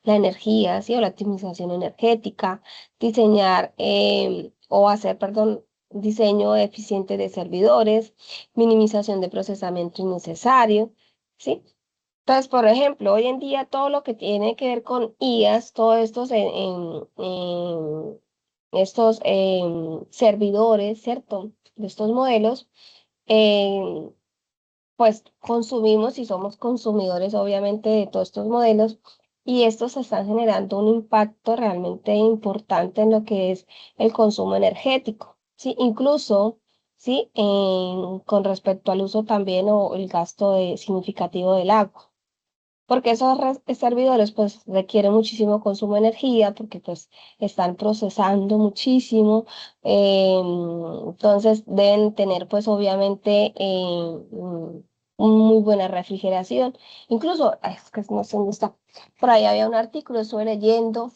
energía, ¿sí? O la optimización energética, diseñar o hacer, perdón, diseño eficiente de servidores, minimización de procesamiento innecesario, ¿sí? Entonces, por ejemplo, hoy en día todo lo que tiene que ver con IAS, todos estos estos servidores, ¿cierto? De estos modelos, em, pues consumimos y somos consumidores obviamente de todos estos modelos y estos están generando un impacto realmente importante en lo que es el consumo energético, ¿sí? Incluso, ¿sí? Con respecto al uso también o el gasto significativo del agua. Porque esos servidores pues requieren muchísimo consumo de energía porque pues están procesando muchísimo, entonces deben tener pues obviamente una muy buena refrigeración. Incluso, ay, es que no sé dónde está, por ahí había un artículo, estuve leyendo,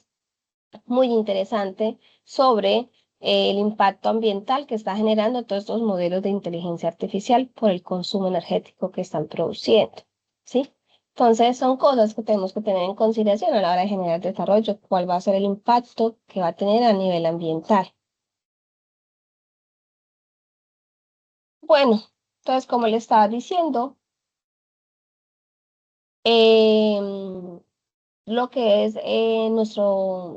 muy interesante sobre el impacto ambiental que está generando todos estos modelos de inteligencia artificial por el consumo energético que están produciendo, ¿sí? Entonces, son cosas que tenemos que tener en consideración a la hora de generar desarrollo, cuál va a ser el impacto que va a tener a nivel ambiental. Bueno, entonces, como le estaba diciendo, em, lo que es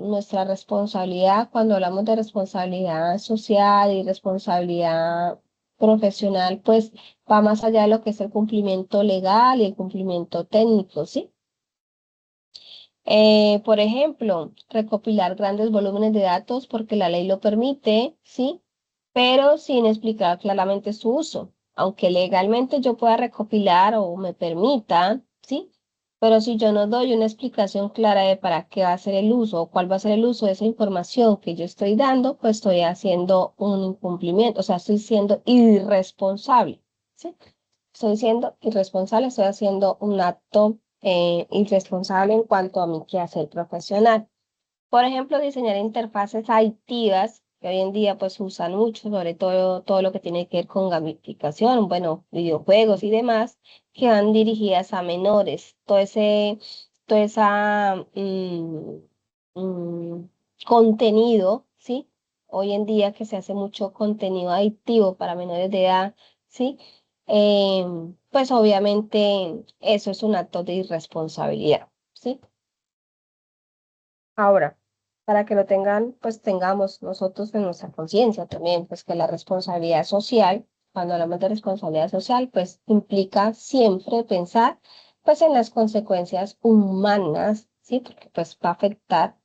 nuestra responsabilidad, cuando hablamos de responsabilidad social y responsabilidad profesional, pues va más allá de lo que es el cumplimiento legal y el cumplimiento técnico, ¿sí? Por ejemplo, recopilar grandes volúmenes de datos porque la ley lo permite, ¿sí? Pero sin explicar claramente su uso. Aunque legalmente yo pueda recopilar o me permita, ¿sí? Pero si yo no doy una explicación clara de para qué va a ser el uso o cuál va a ser el uso de esa información que yo estoy dando, pues estoy haciendo un incumplimiento, o sea, estoy siendo irresponsable, ¿sí? Estoy siendo irresponsable, estoy haciendo un acto irresponsable en cuanto a mi quehacer profesional. Por ejemplo, diseñar interfaces adictivas, que hoy en día pues usan mucho, sobre todo lo que tiene que ver con gamificación, bueno, videojuegos y demás, que van dirigidas a menores. Todo esa mm, contenido, ¿sí? Hoy en día que se hace mucho contenido adictivo para menores de edad, ¿sí? Pues obviamente eso es un acto de irresponsabilidad, ¿sí? Ahora, para que lo tengan, pues tengamos nosotros en nuestra conciencia también, pues que la responsabilidad social, cuando hablamos de responsabilidad social, pues implica siempre pensar pues en las consecuencias humanas, ¿sí? Porque pues va a afectar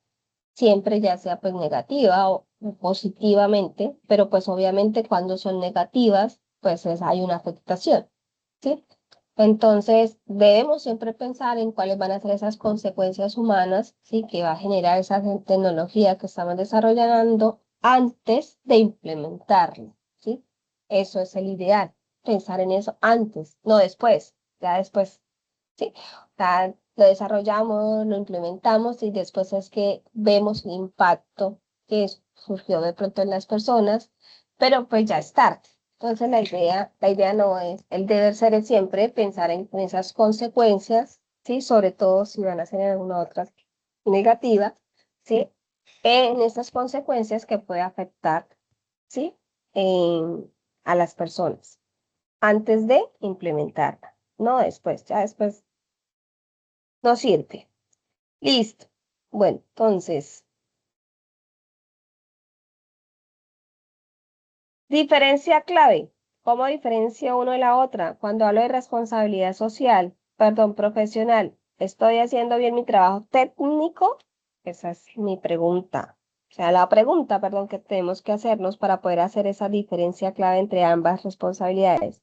siempre, ya sea pues negativa o positivamente, pero pues obviamente cuando son negativas, pues hay una afectación, ¿sí? Entonces, debemos siempre pensar en cuáles van a ser esas consecuencias humanas, ¿sí? Que va a generar esa tecnología que estamos desarrollando antes de implementarla, ¿sí? Eso es el ideal, pensar en eso antes, no después, ya después, ¿sí? O sea, lo desarrollamos, lo implementamos y después es que vemos el impacto que surgió de pronto en las personas, pero pues ya es tarde. Entonces la idea no es, el deber ser es siempre pensar en esas consecuencias, ¿sí? Sobre todo si van a ser en alguna otra negativa, ¿sí? En esas consecuencias que puede afectar, ¿sí? A las personas antes de implementarla, no después, ya después no sirve. Listo. Bueno, entonces, diferencia clave. ¿Cómo diferencia uno de la otra? Cuando hablo de responsabilidad social, perdón, profesional, ¿estoy haciendo bien mi trabajo técnico? Esa es mi pregunta. O sea, la pregunta, perdón, que tenemos que hacernos para poder hacer esa diferencia clave entre ambas responsabilidades.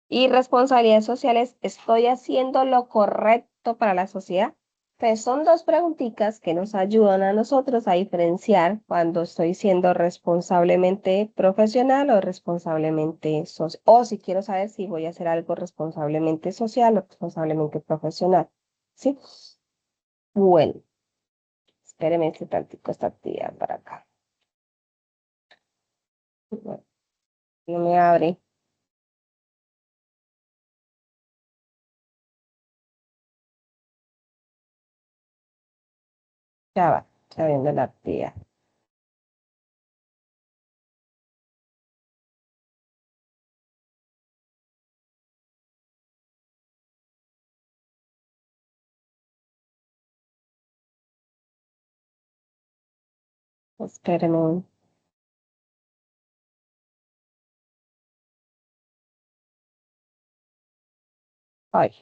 Y responsabilidades sociales, ¿estoy haciendo lo correcto para la sociedad? Entonces, son dos preguntitas que nos ayudan a nosotros a diferenciar cuando estoy siendo responsablemente profesional o responsablemente social, o si quiero saber si voy a hacer algo responsablemente social o responsablemente profesional. ¿Sí? Bueno, espéreme este tantico esta actividad para acá. Bueno, no me abre. Ya va, está viendo la actividad. Espéreme. Ay,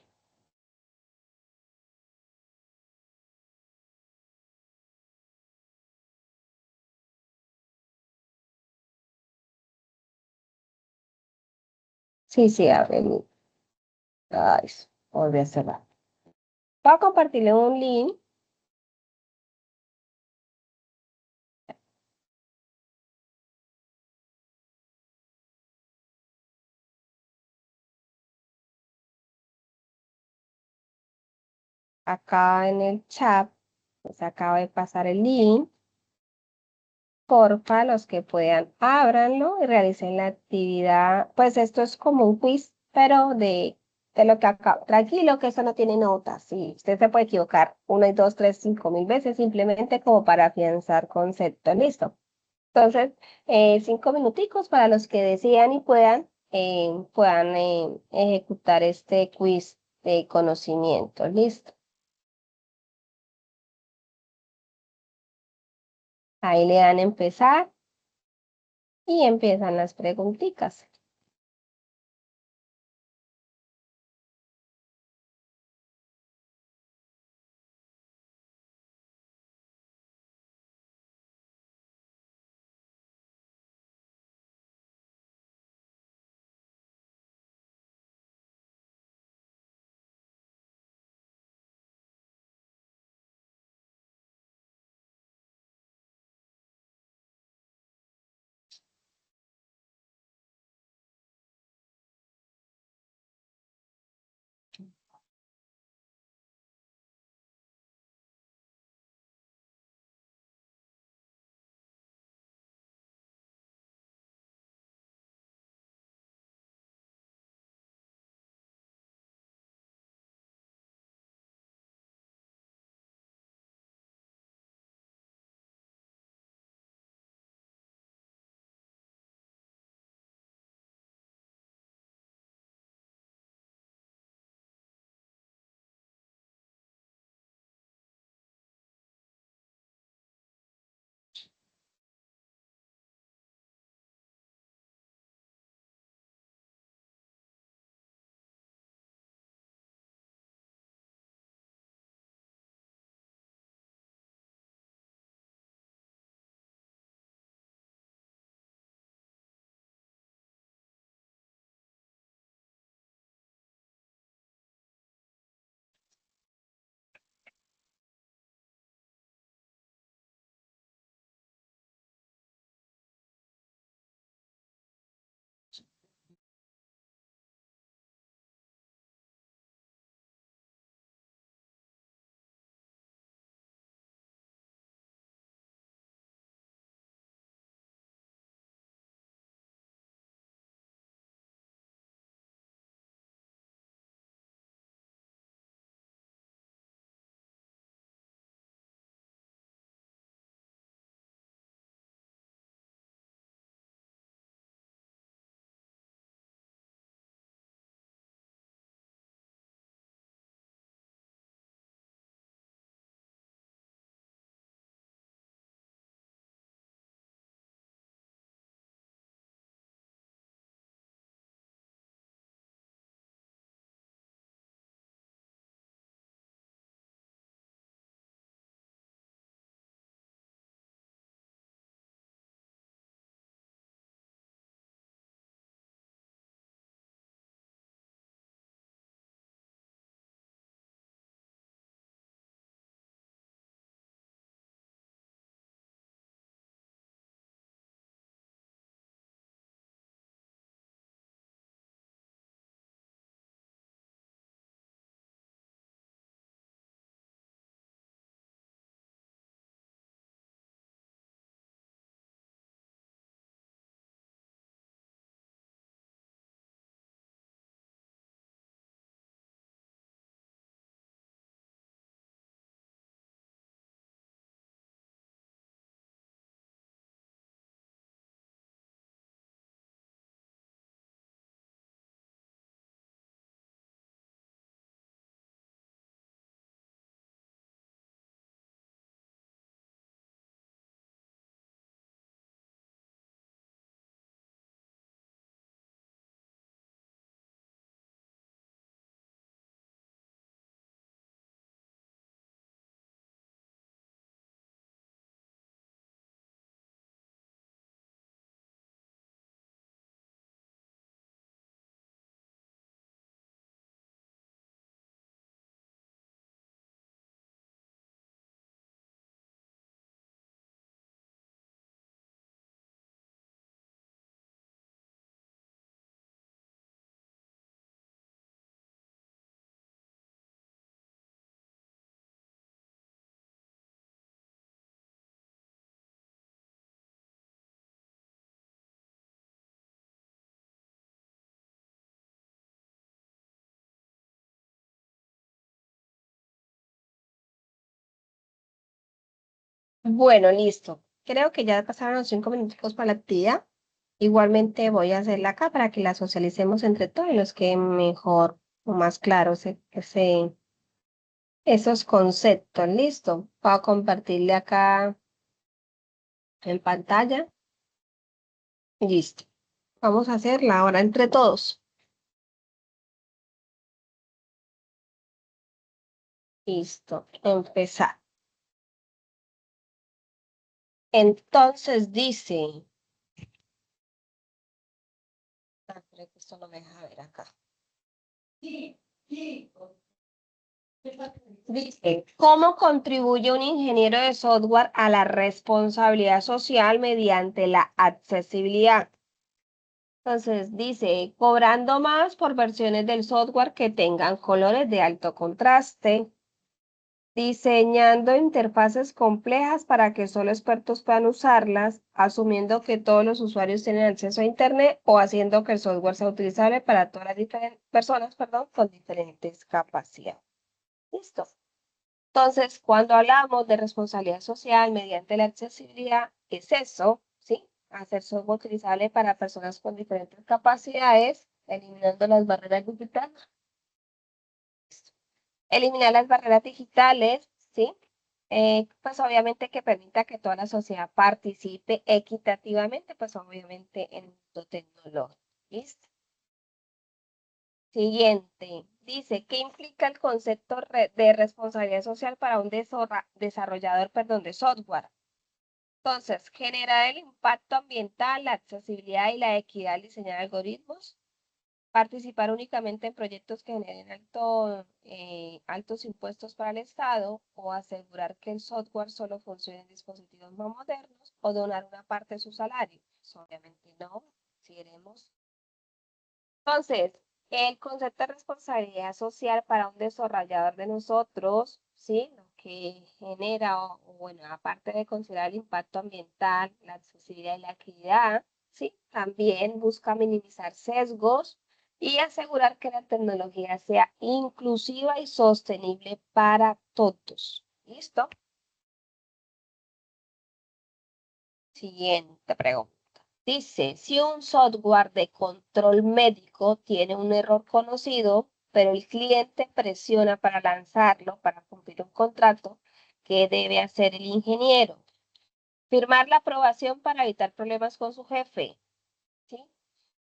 sí, sí, abre. Ay, volví a cerrar. Voy a compartirle un link. Acá en el chat, pues acaba de pasar el link. Porfa, los que puedan, ábranlo y realicen la actividad. Pues esto es como un quiz, pero de lo que acá. Tranquilo, que eso no tiene notas. Sí, usted se puede equivocar 1, 2, 3, 5.000 veces, simplemente como para afianzar conceptos. Listo. Entonces, 5 minuticos para los que decidan y puedan ejecutar este quiz de conocimiento. Listo. Ahí le dan a empezar y empiezan las preguntitas. Bueno, listo. Creo que ya pasaron los 5 minutos para la actividad. Igualmente voy a hacerla acá para que la socialicemos entre todos y nos quede mejor o más claros esos conceptos. Listo. Voy a compartirle acá en pantalla. Listo. Vamos a hacerla ahora entre todos. Listo. Empezar. Entonces dice. Creo que esto no me deja ver acá. Dice, ¿cómo contribuye un ingeniero de software a la responsabilidad social mediante la accesibilidad? Entonces dice, cobrando más por versiones del software que tengan colores de alto contraste, diseñando interfaces complejas para que solo expertos puedan usarlas, asumiendo que todos los usuarios tienen acceso a Internet o haciendo que el software sea utilizable para todas las personas, con diferentes capacidades. Listo. Entonces, cuando hablamos de responsabilidad social mediante la accesibilidad, es eso, ¿sí? Hacer software utilizable para personas con diferentes capacidades, eliminando las barreras digitales. Eliminar las barreras digitales, ¿sí? Pues obviamente que permita que toda la sociedad participe equitativamente, pues obviamente en el mundo tecnológico. ¿Listo? Siguiente. Dice, ¿qué implica el concepto de responsabilidad social para un desarrollador, de software? Entonces, generar el impacto ambiental, la accesibilidad y la equidad al diseñar algoritmos. Participar únicamente en proyectos que generen altos impuestos para el Estado o asegurar que el software solo funcione en dispositivos más modernos o donar una parte de su salario. Pues, obviamente no, si queremos. Entonces, el concepto de responsabilidad social para un desarrollador de nosotros, ¿sí? Lo que genera, bueno, aparte de considerar el impacto ambiental, la accesibilidad y la equidad, ¿sí? También busca minimizar sesgos y asegurar que la tecnología sea inclusiva y sostenible para todos. ¿Listo? Siguiente pregunta. Dice, si un software de control médico tiene un error conocido, pero el cliente presiona para lanzarlo, para cumplir un contrato, ¿qué debe hacer el ingeniero? Firmar la aprobación para evitar problemas con su jefe, ¿sí?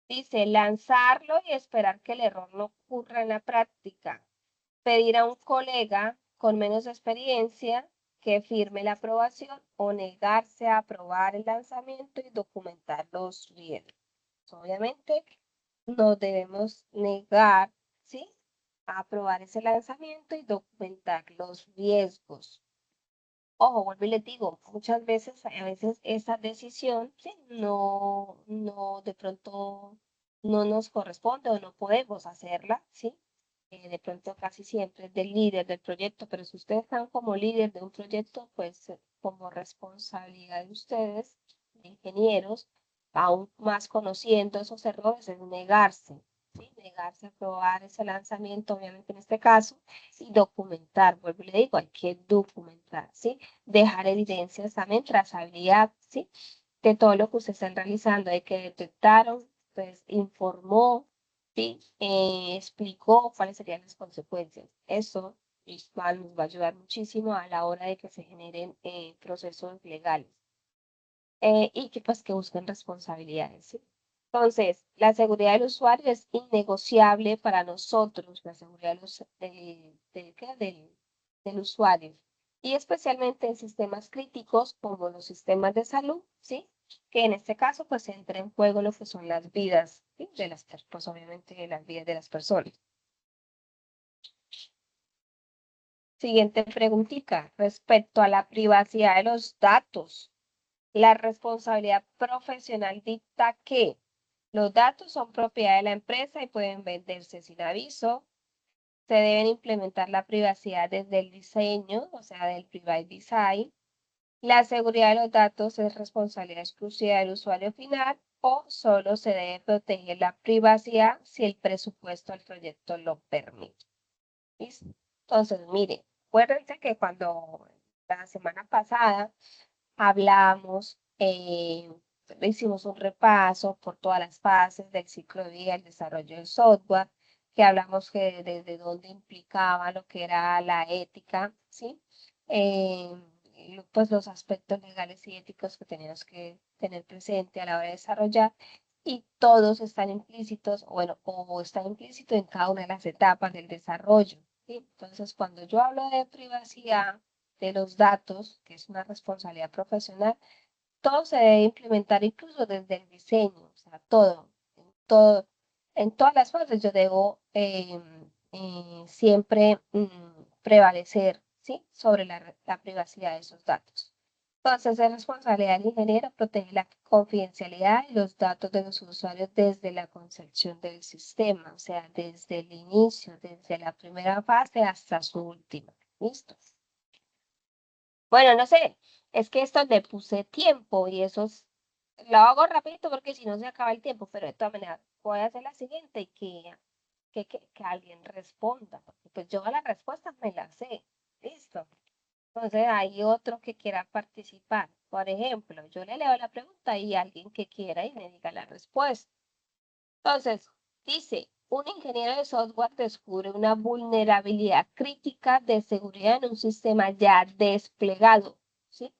Dice, lanzarlo y esperar que el error no ocurra en la práctica. Pedir a un colega con menos experiencia que firme la aprobación o negarse a aprobar el lanzamiento y documentar los riesgos. Obviamente, nos debemos negar, ¿sí? A aprobar ese lanzamiento y documentar los riesgos. Ojo, vuelvo y les digo, muchas veces, a veces esa decisión, ¿sí? De pronto no nos corresponde o no podemos hacerla, ¿sí? De pronto casi siempre es del líder del proyecto, pero si ustedes están como líder de un proyecto, pues como responsabilidad de ustedes, de ingenieros, aún más conociendo esos errores, es negarse, ¿sí? Negarse a probar ese lanzamiento, obviamente en este caso, y documentar, vuelvo y le digo, hay que documentar, ¿sí? Dejar evidencias también, trazabilidad, ¿sí? De todo lo que ustedes están realizando, de que detectaron, pues informó, ¿sí? Explicó cuáles serían las consecuencias. Eso nos va a ayudar muchísimo a la hora de que se generen procesos legales y que pues que busquen responsabilidades, ¿sí? Entonces, la seguridad del usuario es innegociable para nosotros, la seguridad del usuario, y especialmente en sistemas críticos como los sistemas de salud, ¿sí? Que en este caso pues entra en juego lo que son las vidas, ¿sí? Pues obviamente las vidas de las personas. Siguiente preguntita, respecto a la privacidad de los datos. La responsabilidad profesional dicta que los datos son propiedad de la empresa y pueden venderse sin aviso. Se deben implementar la privacidad desde el diseño, o sea, del private design. La seguridad de los datos es responsabilidad exclusiva del usuario final o solo se debe proteger la privacidad si el presupuesto del proyecto lo permite. ¿Listo? Entonces, mire, acuérdense que cuando la semana pasada hablamos, hicimos un repaso por todas las fases del ciclo de vida del desarrollo del software, que hablamos que desde dónde implicaba lo que era la ética, ¿sí? Pues los aspectos legales y éticos que teníamos que tener presente a la hora de desarrollar, y todos están implícitos, bueno, o están implícitos en cada una de las etapas del desarrollo, ¿sí? Entonces, cuando yo hablo de privacidad de los datos, que es una responsabilidad profesional, todo se debe implementar incluso desde el diseño, o sea, todo, en todas las fases yo debo siempre prevalecer, ¿sí? Sobre la privacidad de esos datos. Entonces, es responsabilidad del ingeniero proteger la confidencialidad y los datos de los usuarios desde la concepción del sistema, o sea, desde el inicio, desde la primera fase hasta su última. ¿Listo? Bueno, no sé, es que esto le puse tiempo y lo hago rapidito porque si no se acaba el tiempo, pero de todas maneras voy a hacer la siguiente y que alguien responda, porque pues yo las respuestas me las sé. ¿Listo? Entonces hay otro que quiera participar. Por ejemplo, yo le leo la pregunta y alguien que quiera y me diga la respuesta. Entonces, dice, un ingeniero de software descubre una vulnerabilidad crítica de seguridad en un sistema ya desplegado, ¿sí?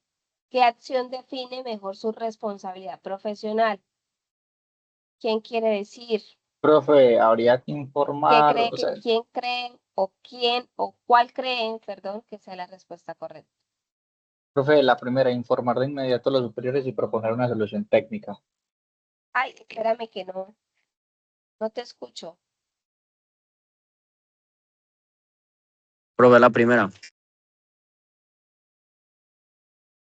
¿Qué acción define mejor su responsabilidad profesional? ¿Quién quiere decir? Profe, habría que ¿Qué informar, cree o sea, quién creen o quién o cuál creen, perdón, que sea la respuesta correcta? profe, la primera, informar de inmediato a los superiores y proponer una solución técnica. Ay, espérame que no te escucho. Profe, la primera.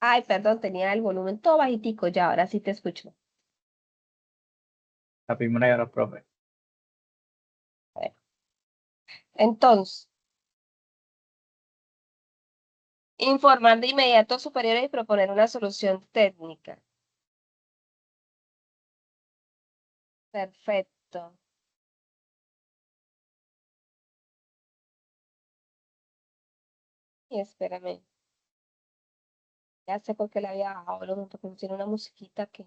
Ay, perdón, tenía el volumen todo bajitico ya, ahora sí te escucho. La primera ya era, profe. Bueno, entonces, informar de inmediato a superiores y proponer una solución técnica. Perfecto. Y espérame, ya sé por qué le había bajado el volumen, porque tiene una musiquita que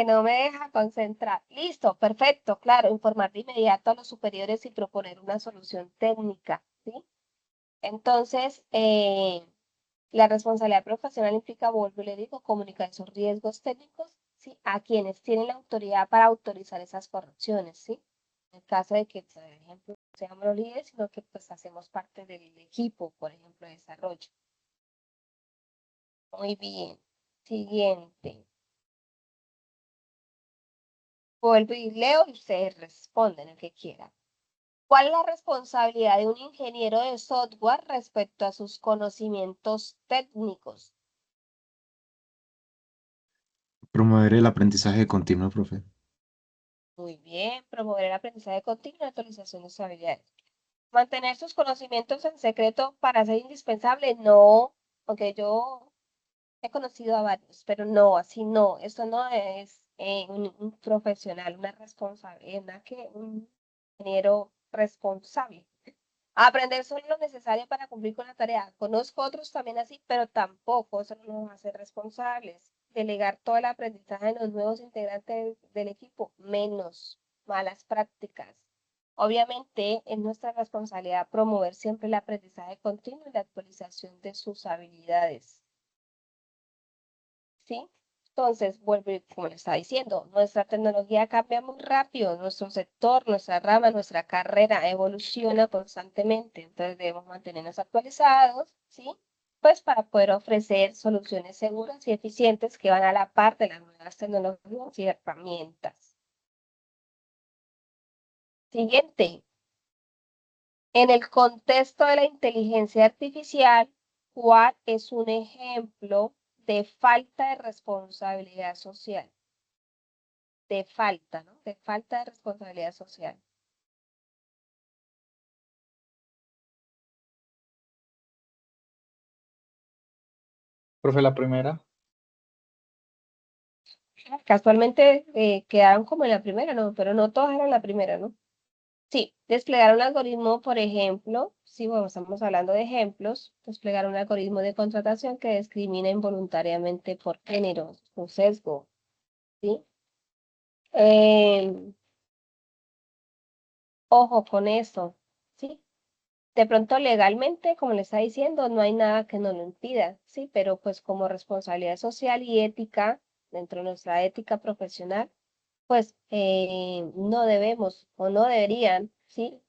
no me deja concentrar. Listo, perfecto, claro, informar de inmediato a los superiores y proponer una solución técnica, ¿sí? Entonces, la responsabilidad profesional implica, vuelvo y le digo, comunicar esos riesgos técnicos, ¿sí? A quienes tienen la autoridad para autorizar esas correcciones, ¿sí? En el caso de que, por ejemplo, no seamos los líderes, sino que pues hacemos parte del equipo, por ejemplo, de desarrollo. Muy bien. Siguiente. Vuelvo y leo y ustedes responden el que quieran. ¿Cuál es la responsabilidad de un ingeniero de software respecto a sus conocimientos técnicos? Promover el aprendizaje continuo, profe. Muy bien, promover el aprendizaje continuo y actualización de sus habilidades. Mantener sus conocimientos en secreto para ser indispensable, no, aunque yo he conocido a varios, pero no, así no, eso no es un profesional, una responsabilidad, un ingeniero responsable. Aprender solo lo necesario para cumplir con la tarea. Conozco otros también así, pero tampoco eso no nos hace responsables. Delegar todo el aprendizaje en los nuevos integrantes del equipo, menos malas prácticas. Obviamente es nuestra responsabilidad promover siempre el aprendizaje continuo y la actualización de sus habilidades. ¿Sí? Entonces, vuelve, como le estaba diciendo, nuestra tecnología cambia muy rápido, nuestro sector, nuestra rama, nuestra carrera evoluciona constantemente, entonces debemos mantenernos actualizados, ¿sí? Pues para poder ofrecer soluciones seguras y eficientes que van a la par de las nuevas tecnologías y herramientas. Siguiente, en el contexto de la inteligencia artificial, ¿cuál es un ejemplo de falta de responsabilidad social? De falta, ¿no? De falta de responsabilidad social. Profe, la primera. Casualmente quedaron como en la primera, ¿no? Pero no todas eran la primera, ¿no? Sí, desplegar un algoritmo, por ejemplo, sí, bueno, estamos hablando de ejemplos, desplegar un algoritmo de contratación que discrimina involuntariamente por género, un sesgo, ¿sí? Eh, ojo con eso, ¿sí? De pronto legalmente, como le está diciendo, no hay nada que nos lo impida, ¿sí? Pero pues como responsabilidad social y ética, dentro de nuestra ética profesional, pues no debemos o no deberían, ¿sí?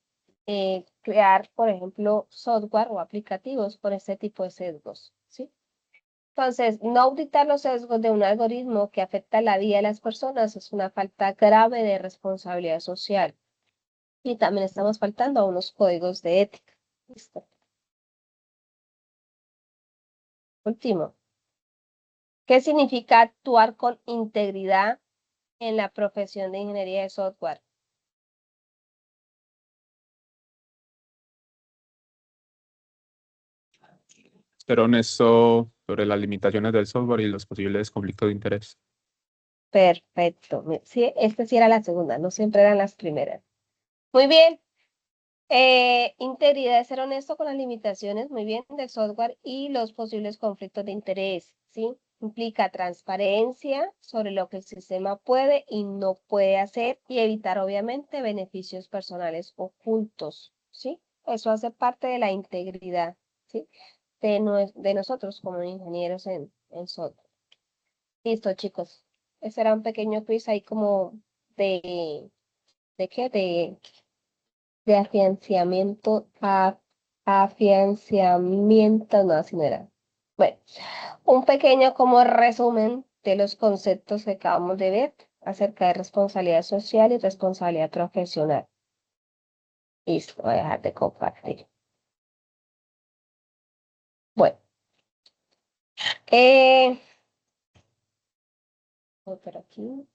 Crear, por ejemplo, software o aplicativos con este tipo de sesgos, ¿sí? Entonces, no auditar los sesgos de un algoritmo que afecta la vida de las personas es una falta grave de responsabilidad social. Y también estamos faltando a unos códigos de ética. Listo. Último. ¿Qué significa actuar con integridad en la profesión de ingeniería de software? Ser honesto sobre las limitaciones del software y los posibles conflictos de interés. Perfecto. Sí, esta sí era la segunda, no siempre eran las primeras. Muy bien. Integridad es ser honesto con las limitaciones, muy bien, del software y los posibles conflictos de interés, ¿sí? Implica transparencia sobre lo que el sistema puede y no puede hacer y evitar, obviamente, beneficios personales ocultos, ¿sí? Eso hace parte de la integridad, ¿sí? De nosotros como ingenieros en software. Listo, chicos. Ese era un pequeño quiz ahí como ¿de qué? De afianciamiento, no, así no era. Bueno, un pequeño como resumen de los conceptos que acabamos de ver acerca de responsabilidad social y responsabilidad profesional. Listo, voy a dejar de compartir. Bueno, voy por aquí.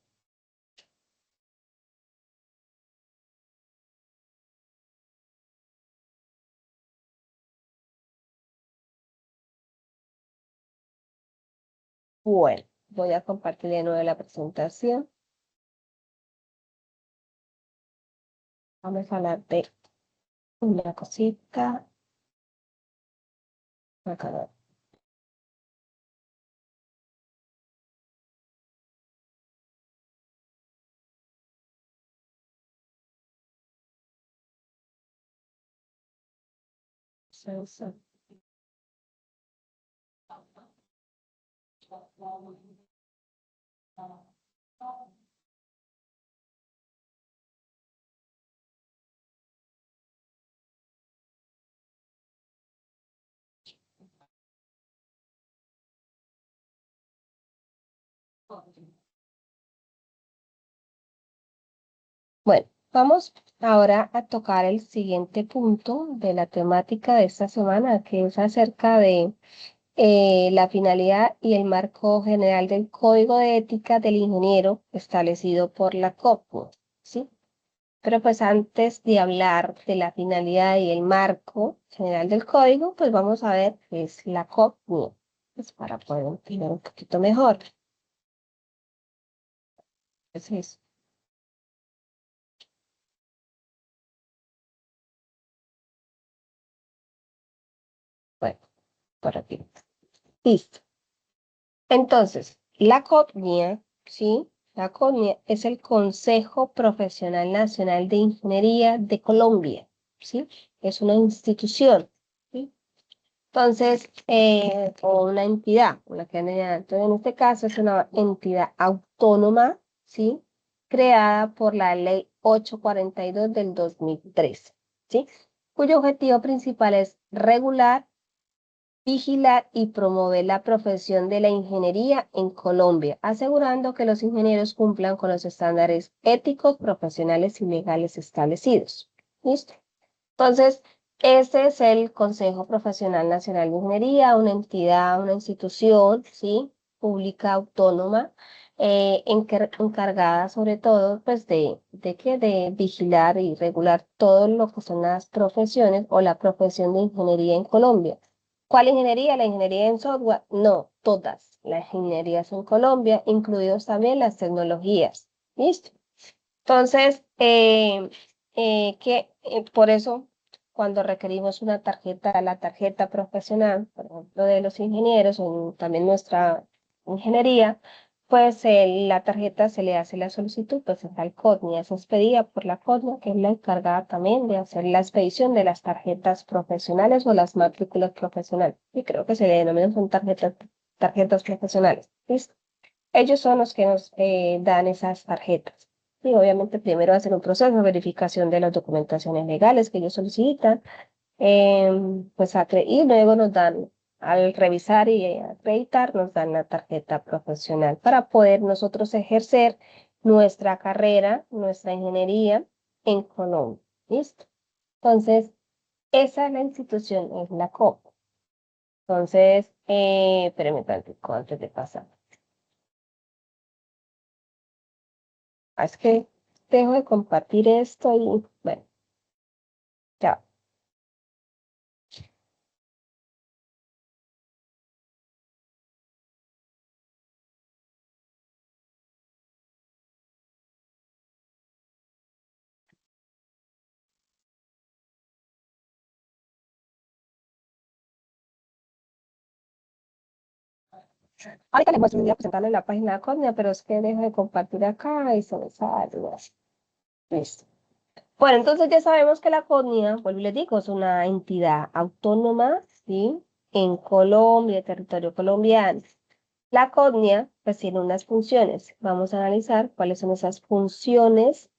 Bueno, voy a compartir de nuevo la presentación. Vamos a hablar de una cosita. Acá no. Salsa. Bueno, vamos ahora a tocar el siguiente punto de la temática de esta semana, que es acerca de la finalidad y el marco general del Código de Ética del Ingeniero establecido por la COPU, ¿sí? Pero pues antes de hablar de la finalidad y el marco general del código, pues vamos a ver qué es la COPU, pues para poder entender un poquito mejor. ¿Qué es eso? Bueno, por aquí. Listo. Entonces, la COPNIA, ¿sí? La COPNIA es el Consejo Profesional Nacional de Ingeniería de Colombia, ¿sí? Es una institución, ¿sí? Entonces, o una entidad, entonces en este caso es una entidad autónoma, ¿sí? Creada por la Ley 842 del 2013, ¿sí? Cuyo objetivo principal es regular, vigilar y promover la profesión de la ingeniería en Colombia, asegurando que los ingenieros cumplan con los estándares éticos, profesionales y legales establecidos. ¿Listo? Entonces, este es el Consejo Profesional Nacional de Ingeniería, una entidad, una institución, ¿sí? Pública autónoma, encargada sobre todo, pues, de vigilar y regular todo lo que son las profesiones o la profesión de ingeniería en Colombia. ¿Cuál ingeniería? ¿La ingeniería en software? No, todas las ingenierías en Colombia, incluidos también las tecnologías. ¿Listo? Entonces, por eso cuando requerimos una tarjeta, la tarjeta profesional, por ejemplo, de los ingenieros o también nuestra ingeniería, pues la tarjeta se le hace la solicitud, pues es al CODNIA, es expedida por la CODNIA, que es la encargada también de hacer la expedición de las tarjetas profesionales o las matrículas profesionales. Y creo que se le denominan son tarjetas profesionales. ¿Listo? Ellos son los que nos dan esas tarjetas. Y obviamente primero hacen un proceso de verificación de las documentaciones legales que ellos solicitan, y luego nos dan, al revisar y acreditar, nos dan la tarjeta profesional para poder nosotros ejercer nuestra carrera, nuestra ingeniería en Colombia. ¿Listo? Entonces, esa es la institución, es la COP. Entonces, espérenme tantito antes de pasar. Es que dejo de compartir esto y bueno, ya. Ahorita les muestro, voy a presentarles la página de Cognia, pero es que dejo de compartir acá y se me sale. Listo. Bueno, entonces ya sabemos que la CODNIA, vuelvo y les digo, es una entidad autónoma, ¿sí? En Colombia, territorio colombiano. La CODNIA, pues tiene unas funciones. Vamos a analizar cuáles son esas funciones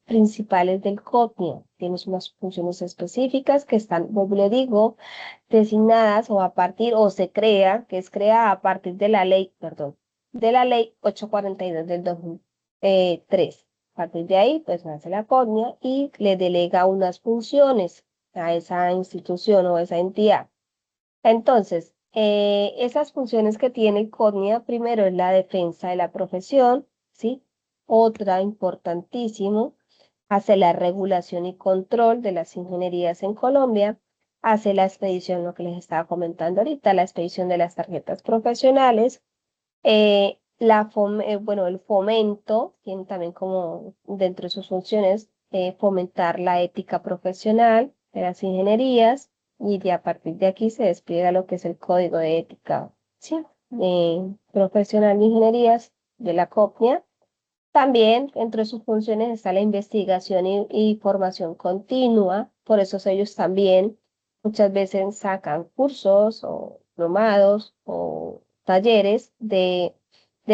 principales del CODNIA. Tienes unas funciones específicas que están, vuelvo y les digo, designadas o a partir, o se crea, que es creada a partir de la ley, perdón, de la ley 842 del 2003. A partir de ahí, pues nace la CODNIA y le delega unas funciones a esa institución o esa entidad. Entonces, esas funciones que tiene el CODNIA, primero es la defensa de la profesión, ¿sí? Otra importantísimo, hace la regulación y control de las ingenierías en Colombia, hace la expedición, lo que les estaba comentando ahorita, la expedición de las tarjetas profesionales, bueno, el fomento, tiene también como dentro de sus funciones fomentar la ética profesional de las ingenierías y a partir de aquí se despliega lo que es el código de ética, ¿sí? Profesional de ingenierías de la COPNIA. También entre sus funciones está la investigación y formación continua, por eso ellos también muchas veces sacan cursos o diplomados o talleres de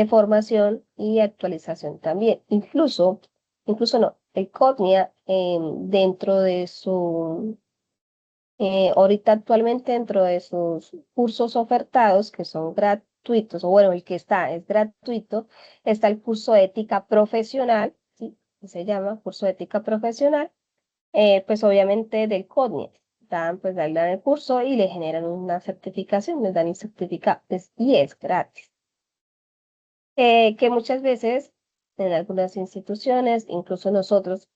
formación y actualización también. Incluso no, el COTNIA dentro de ahorita actualmente dentro de sus cursos ofertados, que son gratuitos, o bueno, el que está es gratuito, está el curso de ética profesional, ¿sí? Que se llama curso de ética profesional, pues obviamente del CODNIE. Dan el curso y le generan una certificación, les dan el certificado y es gratis. Que muchas veces en algunas instituciones, incluso nosotros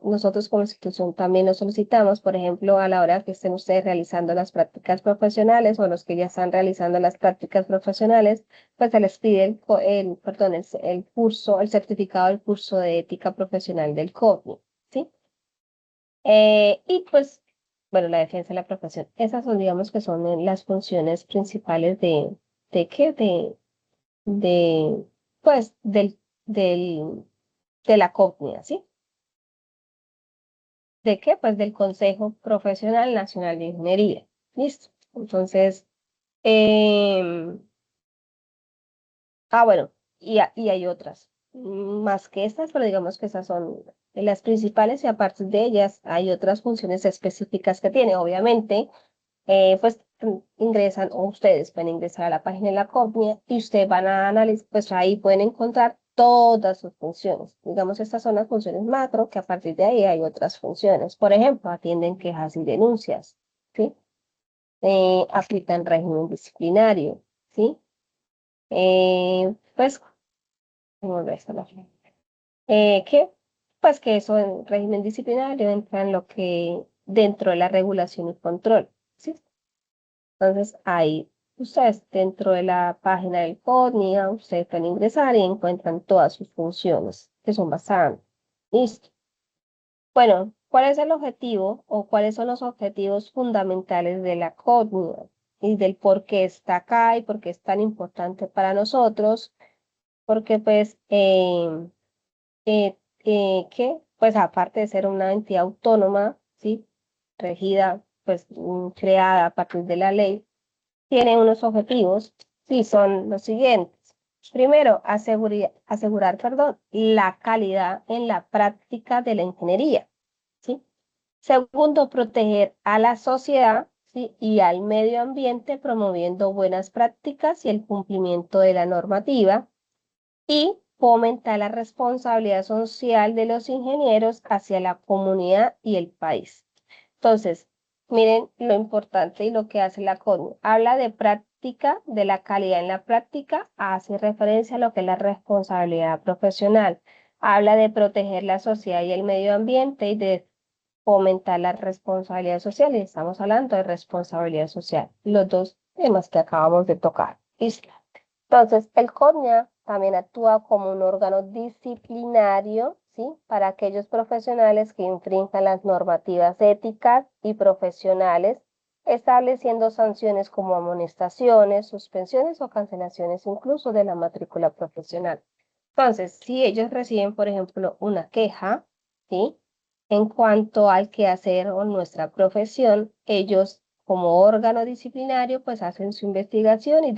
nosotros como institución también lo solicitamos, por ejemplo, a la hora que estén ustedes realizando las prácticas profesionales o los que ya están realizando las prácticas profesionales, pues se les pide el curso, el certificado del curso de ética profesional del CODNI, ¿sí? Y pues, bueno, la defensa de la profesión. Esas son, digamos, que son las funciones principales ¿de qué? De, pues, de la COPNIA, ¿sí? ¿De qué? Pues del Consejo Profesional Nacional de Ingeniería. ¿Listo? Entonces, em, bueno, y hay otras más que estas, pero digamos que esas son las principales y aparte de ellas hay otras funciones específicas que tiene. Obviamente, pues ingresan o ustedes pueden ingresar a la página de la COPNIA y ustedes van a analizar, pues ahí pueden encontrar todas sus funciones. Digamos, estas son las funciones macro, que a partir de ahí hay otras funciones. Por ejemplo, atienden quejas y denuncias, ¿sí? Aplican régimen disciplinario, ¿sí? Pues, ¿cómo ves? Que, pues que eso en régimen disciplinario entra en lo que dentro de la regulación y control, ¿sí? Entonces, ahí ustedes dentro de la página del CODNIA, ustedes pueden ingresar y encuentran todas sus funciones, que son bastantes. Listo. Bueno, ¿cuál es el objetivo o cuáles son los objetivos fundamentales de la CODNIA y del por qué está acá y por qué es tan importante para nosotros? Porque pues, ¿qué? Pues aparte de ser una entidad autónoma, ¿sí? Regida, pues creada a partir de la ley, tiene unos objetivos, sí, son los siguientes. Primero, asegurar, perdón, la calidad en la práctica de la ingeniería, ¿sí? Segundo, proteger a la sociedad, ¿sí? Y al medio ambiente promoviendo buenas prácticas y el cumplimiento de la normativa. Y fomentar la responsabilidad social de los ingenieros hacia la comunidad y el país. Entonces, miren lo importante y lo que hace la CODNIA. Habla de práctica, de la calidad en la práctica, hace referencia a lo que es la responsabilidad profesional. Habla de proteger la sociedad y el medio ambiente y de fomentar la responsabilidad social. Y estamos hablando de responsabilidad social, los dos temas que acabamos de tocar. ¿Listo? Entonces, el CODNIA también actúa como un órgano disciplinario, ¿sí? Para aquellos profesionales que infrinjan las normativas éticas y profesionales, estableciendo sanciones como amonestaciones, suspensiones o cancelaciones incluso de la matrícula profesional. Entonces, si ellos reciben, por ejemplo, una queja, ¿sí? En cuanto al quehacer o nuestra profesión, ellos como órgano disciplinario, pues hacen su investigación y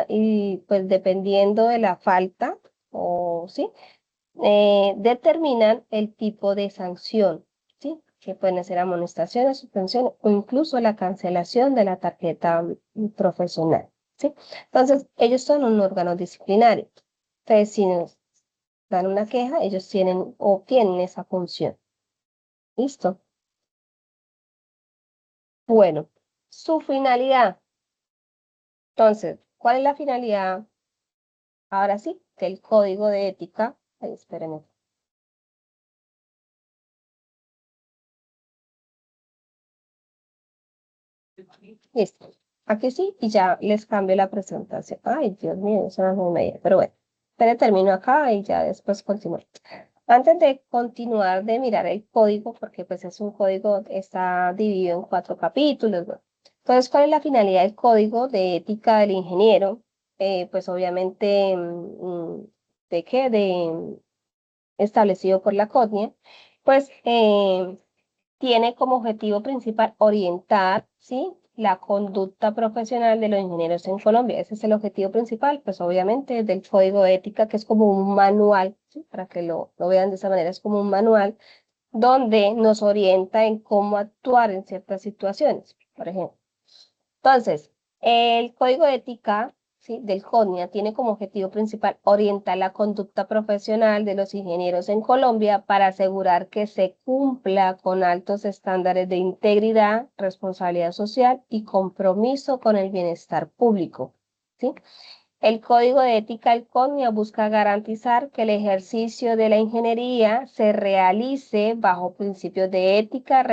y pues dependiendo de la falta, o sí, determinan el tipo de sanción, ¿sí? Que pueden ser amonestaciones, suspensiones o incluso la cancelación de la tarjeta profesional, ¿sí? Entonces, ellos son un órgano disciplinario. Entonces, si nos dan una queja, ellos tienen o tienen esa función. ¿Listo? Bueno, su finalidad. Entonces, ¿cuál es la finalidad? Ahora sí, del código de ética. Ay, espérenme. Listo. Aquí sí, y ya les cambio la presentación. Ay, Dios mío, eso no es muy media. Pero bueno, pero termino acá y ya después continúo. Antes de continuar de mirar el código, porque pues es un código, está dividido en 4 capítulos, ¿no? Entonces, ¿cuál es la finalidad del código de ética del ingeniero? Pues obviamente, ¿de qué? Establecido por la CODNIE, pues tiene como objetivo principal orientar, ¿sí? La conducta profesional de los ingenieros en Colombia. Ese es el objetivo principal, pues obviamente del código de ética, que es como un manual, ¿sí? Para que lo vean de esa manera, es como un manual donde nos orienta en cómo actuar en ciertas situaciones, por ejemplo. Entonces, el código de ética, ¿sí? Del CONIA tiene como objetivo principal orientar la conducta profesional de los ingenieros en Colombia para asegurar que se cumpla con altos estándares de integridad, responsabilidad social y compromiso con el bienestar público, ¿sí? El código de ética del CONIA busca garantizar que el ejercicio de la ingeniería se realice bajo principios de ética,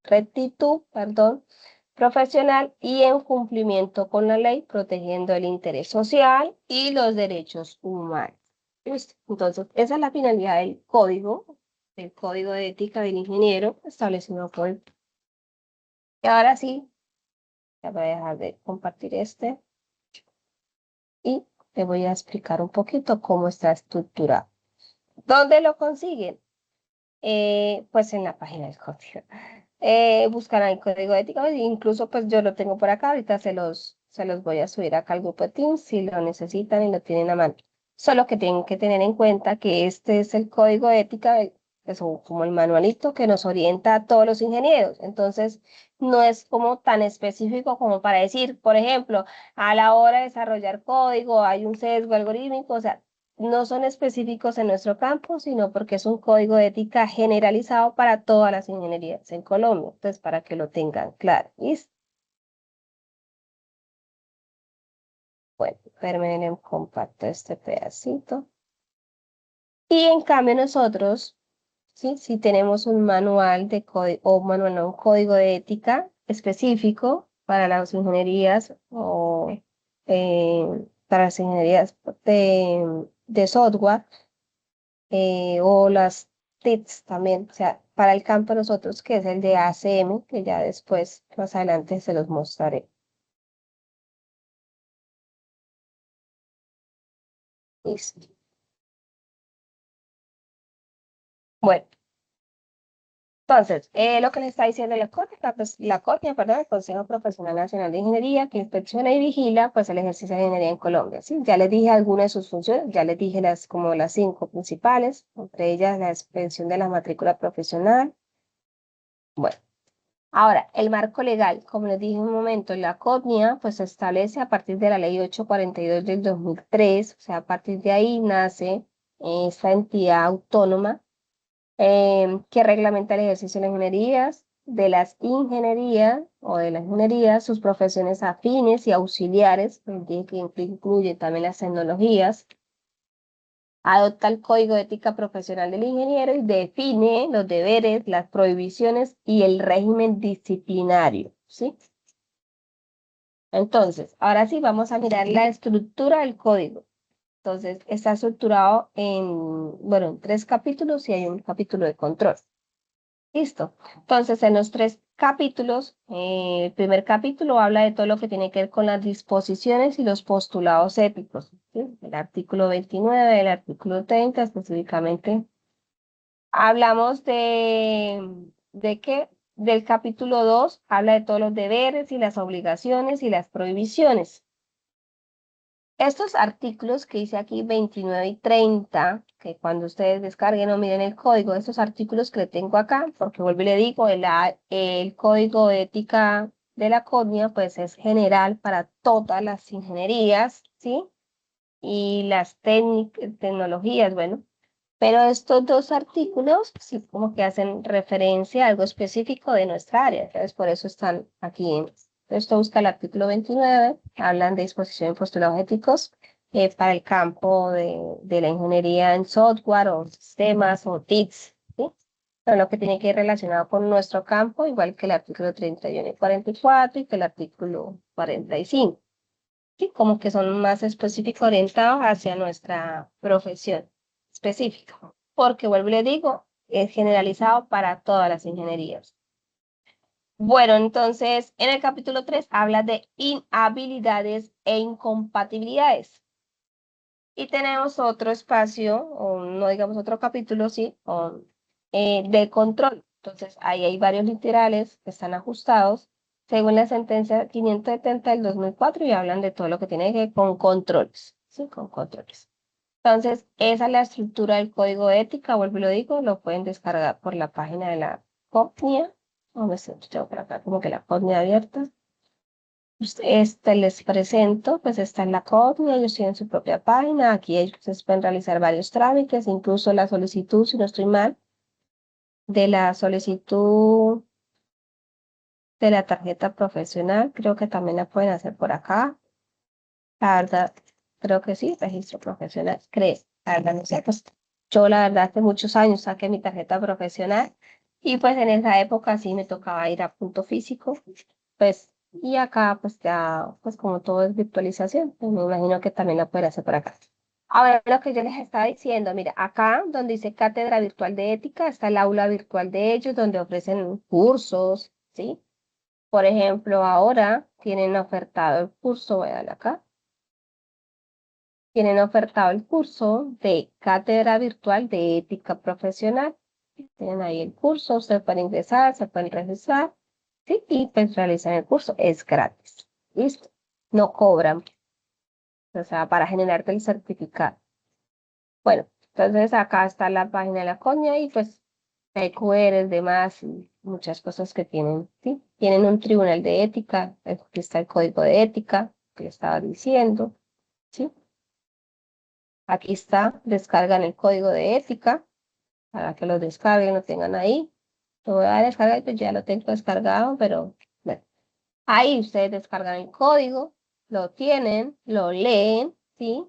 rectitud, perdón, profesional y en cumplimiento con la ley, protegiendo el interés social y los derechos humanos. ¿Listo? Entonces, esa es la finalidad del código de ética del ingeniero establecido por el... Y ahora sí, ya voy a dejar de compartir y te voy a explicar un poquito cómo está estructurado. ¿Dónde lo consiguen? Pues en la página del código. Buscarán el código de ética, incluso pues yo lo tengo por acá, ahorita se los voy a subir acá al grupo de Teams si lo necesitan y lo tienen a mano. Solo que tienen que tener en cuenta que este es el código de ética, es como el manualito que nos orienta a todos los ingenieros. Entonces, no es como tan específico como para decir, por ejemplo, a la hora de desarrollar código hay un sesgo algorítmico, o sea, no son específicos en nuestro campo, sino porque es un código de ética generalizado para todas las ingenierías en Colombia. Entonces, para que lo tengan claro. ¿Listo? Bueno, permiten comparto este pedacito. Y en cambio nosotros, ¿sí? Si tenemos un manual de código, o manual, no, un código de ética específico para las ingenierías o para las ingenierías de software, o las TICS también, o sea, para el campo de nosotros, que es el de ACM, que ya después, más adelante, se los mostraré. Listo. Bueno, entonces, lo que le está diciendo la CONIA, perdón, el Consejo Profesional Nacional de Ingeniería, que inspecciona y vigila, pues, el ejercicio de ingeniería en Colombia, ¿sí? Ya les dije algunas de sus funciones, ya les dije como las 5 principales, entre ellas la expedición de la matrícula profesional. Bueno, ahora, el marco legal, como les dije en un momento, la CONIA, pues, se establece a partir de la Ley 842 del 2003, o sea, a partir de ahí nace esta entidad autónoma que reglamenta el ejercicio de las ingenierías, de las ingenierías, sus profesiones afines y auxiliares, que incluye también las tecnologías, adopta el Código de Ética Profesional del Ingeniero y define los deberes, las prohibiciones y el régimen disciplinario, ¿sí? Entonces, ahora sí vamos a mirar la estructura del código. Entonces, está estructurado bueno, en 3 capítulos y hay un capítulo de control. Listo. Entonces, en los 3 capítulos, el primer capítulo habla de todo lo que tiene que ver con las disposiciones y los postulados éticos, ¿sí? El artículo 29, el artículo 30 específicamente. Hablamos ¿de qué? Del capítulo 2, habla de todos los deberes y las obligaciones y las prohibiciones. Estos artículos que dice aquí 29 y 30, que cuando ustedes descarguen o miren el código, estos artículos que le tengo acá, porque vuelvo y le digo, el código de ética de la CONIA, pues es general para todas las ingenierías, ¿sí? Y las tecnologías, bueno. Pero estos 2 artículos, sí, como que hacen referencia a algo específico de nuestra área, entonces por eso están aquí. Esto busca el artículo 29, hablan de disposición de postulados éticos para el campo de la ingeniería en software o sistemas o TICS, ¿sí? Pero lo que tiene que ir relacionado con nuestro campo, igual que el artículo 31 y 44 y que el artículo 45, ¿sí? Como que son más específicos orientados hacia nuestra profesión específica, porque vuelvo y le digo, es generalizado para todas las ingenierías. Bueno, entonces, en el capítulo 3 habla de inhabilidades e incompatibilidades. Y tenemos otro espacio, o no digamos otro capítulo, sí, de control. Entonces, ahí hay varios literales que están ajustados según la sentencia 570 del 2004 y hablan de todo lo que tiene que ver con controles, ¿sí? Con controles. Entonces, esa es la estructura del código de ética, vuelvo y lo digo, lo pueden descargar por la página de la CONIA. Tengo por acá como que la CONIA abierta. Les presento, pues está en la CONIA, ellos tienen su propia página, aquí ellos pueden realizar varios trámites, incluso la solicitud, si no estoy mal, de la solicitud de la tarjeta profesional, creo que también la pueden hacer por acá. La verdad, creo que sí, registro profesional, creo, la verdad no sé, pues yo la verdad hace muchos años saqué mi tarjeta profesional y pues en esa época sí me tocaba ir a punto físico, pues y acá pues ya, pues como todo es virtualización, pues me imagino que también la pueden hacer por acá. Ahora lo que yo les estaba diciendo, mira, acá donde dice Cátedra Virtual de Ética, está el aula virtual de ellos donde ofrecen cursos, ¿sí? Por ejemplo, ahora tienen ofertado el curso, voy a darle acá. Tienen ofertado el curso de Cátedra Virtual de Ética Profesional. Tienen ahí el curso, ustedes pueden ingresar, se pueden registrar, ¿sí? Y pues realizan el curso, es gratis, ¿listo? No cobran, o sea, para generarte el certificado. Bueno, entonces acá está la página de la CONIA y pues hay QRs, demás, y muchas cosas que tienen, ¿sí? Tienen un tribunal de ética, aquí está el código de ética que le estaba diciendo, ¿sí? Aquí está, descargan el código de ética para que lo descarguen, lo tengan ahí. Lo voy a descargar, pues ya lo tengo descargado, pero bueno. Ahí ustedes descargan el código, lo tienen, lo leen, ¿sí?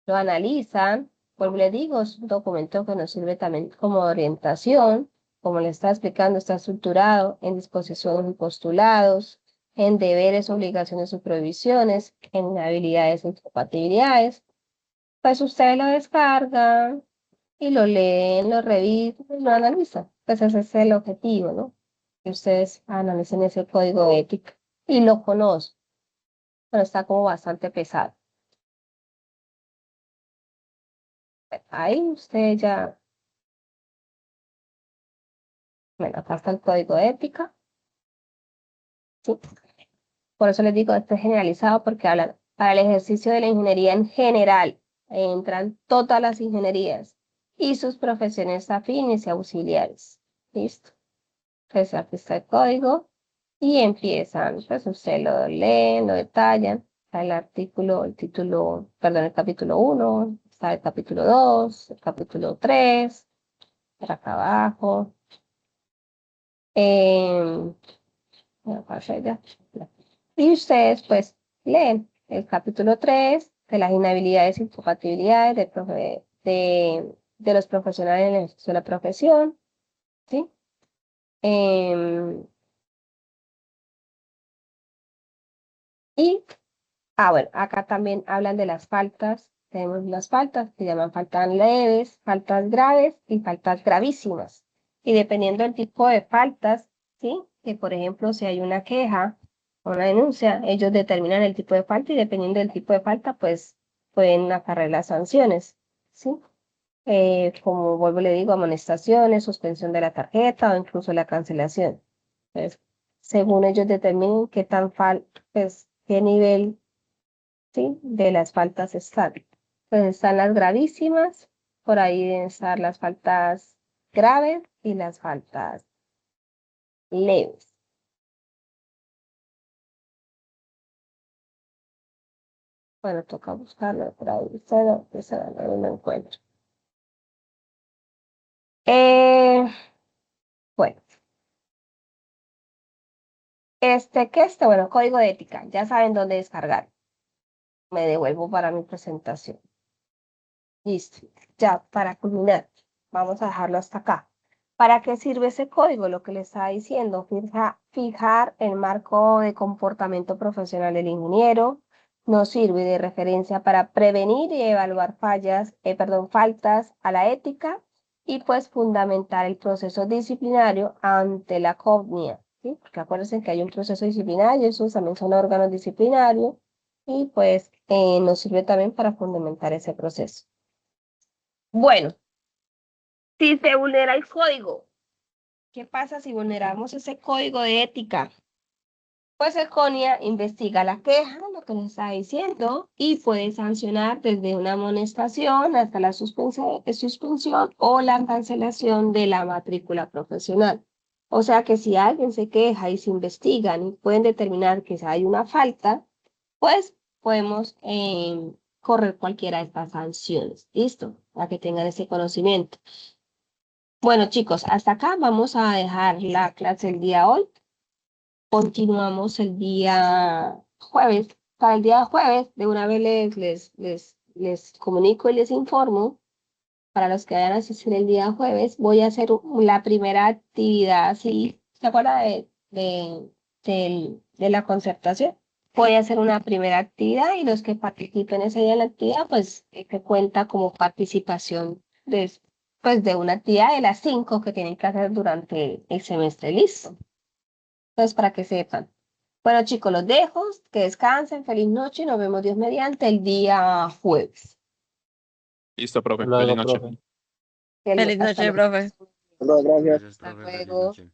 Lo analizan. Vuelvo y le digo, es un documento que nos sirve también como orientación. Como le está explicando, está estructurado en disposiciones y postulados, en deberes, obligaciones y prohibiciones, en habilidades e incompatibilidades. Pues ustedes lo descargan y lo leen, lo revisan, lo analizan. Pues ese es el objetivo, ¿no? Que ustedes analicen ese código de ética y lo conozcan. Pero está como bastante pesado. Ahí usted ya, bueno, acá está el código de ética. ¿Sí? Por eso les digo, esto es generalizado porque hablan para el ejercicio de la ingeniería en general. Entran todas las ingenierías y sus profesiones afines y auxiliares. ¿Listo? Entonces aquí está el código y empiezan, pues ustedes lo leen, lo detallan. Está el artículo, el título, perdón, el capítulo 1, está el capítulo 2, el capítulo 3, por acá abajo. Bueno, para allá. Y ustedes pues leen el capítulo 3 de las inhabilidades y incompatibilidades de los profesionales en el ejercicio de la profesión, ¿sí? Y, bueno, acá también hablan de las faltas. Tenemos las faltas que se llaman faltas leves, faltas graves y faltas gravísimas. Y dependiendo del tipo de faltas, ¿sí? Que por ejemplo, si hay una queja o una denuncia, ellos determinan el tipo de falta y dependiendo del tipo de falta, pues pueden acarrear las sanciones, ¿sí? Como vuelvo le digo, amonestaciones, suspensión de la tarjeta o incluso la cancelación. Entonces, según ellos determinen qué tan pues, qué nivel, ¿sí? de las faltas están. Pues están las gravísimas, por ahí deben estar las faltas graves y las faltas leves. Bueno, toca buscarlo por ahí, no lo encuentro. Bueno, bueno, código de ética, ya saben dónde descargar. Me devuelvo para mi presentación. Listo, ya para culminar, vamos a dejarlo hasta acá. ¿Para qué sirve ese código? Lo que le estaba diciendo, fijar el marco de comportamiento profesional del ingeniero, nos sirve de referencia para prevenir y evaluar faltas a la ética y pues fundamentar el proceso disciplinario ante la CONIA, ¿sí? Porque acuérdense que hay un proceso disciplinario, esos también son órganos disciplinarios y pues nos sirve también para fundamentar ese proceso. Bueno, si se vulnera el código, ¿qué pasa si vulneramos ese código de ética? Pues el CONIA investiga la queja, lo que nos está diciendo, y puede sancionar desde una amonestación hasta la suspensión o la cancelación de la matrícula profesional. O sea que si alguien se queja y se investigan y pueden determinar que hay una falta, pues podemos correr cualquiera de estas sanciones. ¿Listo? Para que tengan ese conocimiento. Bueno, chicos, hasta acá vamos a dejar la clase el día hoy. Continuamos el día jueves. Para el día jueves, de una vez les comunico y les informo. Para los que vayan a asistir el día jueves, voy a hacer la primera actividad, ¿sí? ¿Se acuerda de la concertación? Voy a hacer una primera actividad y los que participen ese día en la actividad, pues que cuenta como participación pues, de una actividad de las 5 que tienen que hacer durante el semestre. Listo. Entonces, para que sepan. Bueno, chicos, los dejo. Que descansen. Feliz noche. Nos vemos Dios mediante el día jueves. Listo, profe. Luego, Feliz noche. profe. Feliz Feliz noche, luego. profe. Gracias. Gracias, Hasta profe. Feliz luego. noche.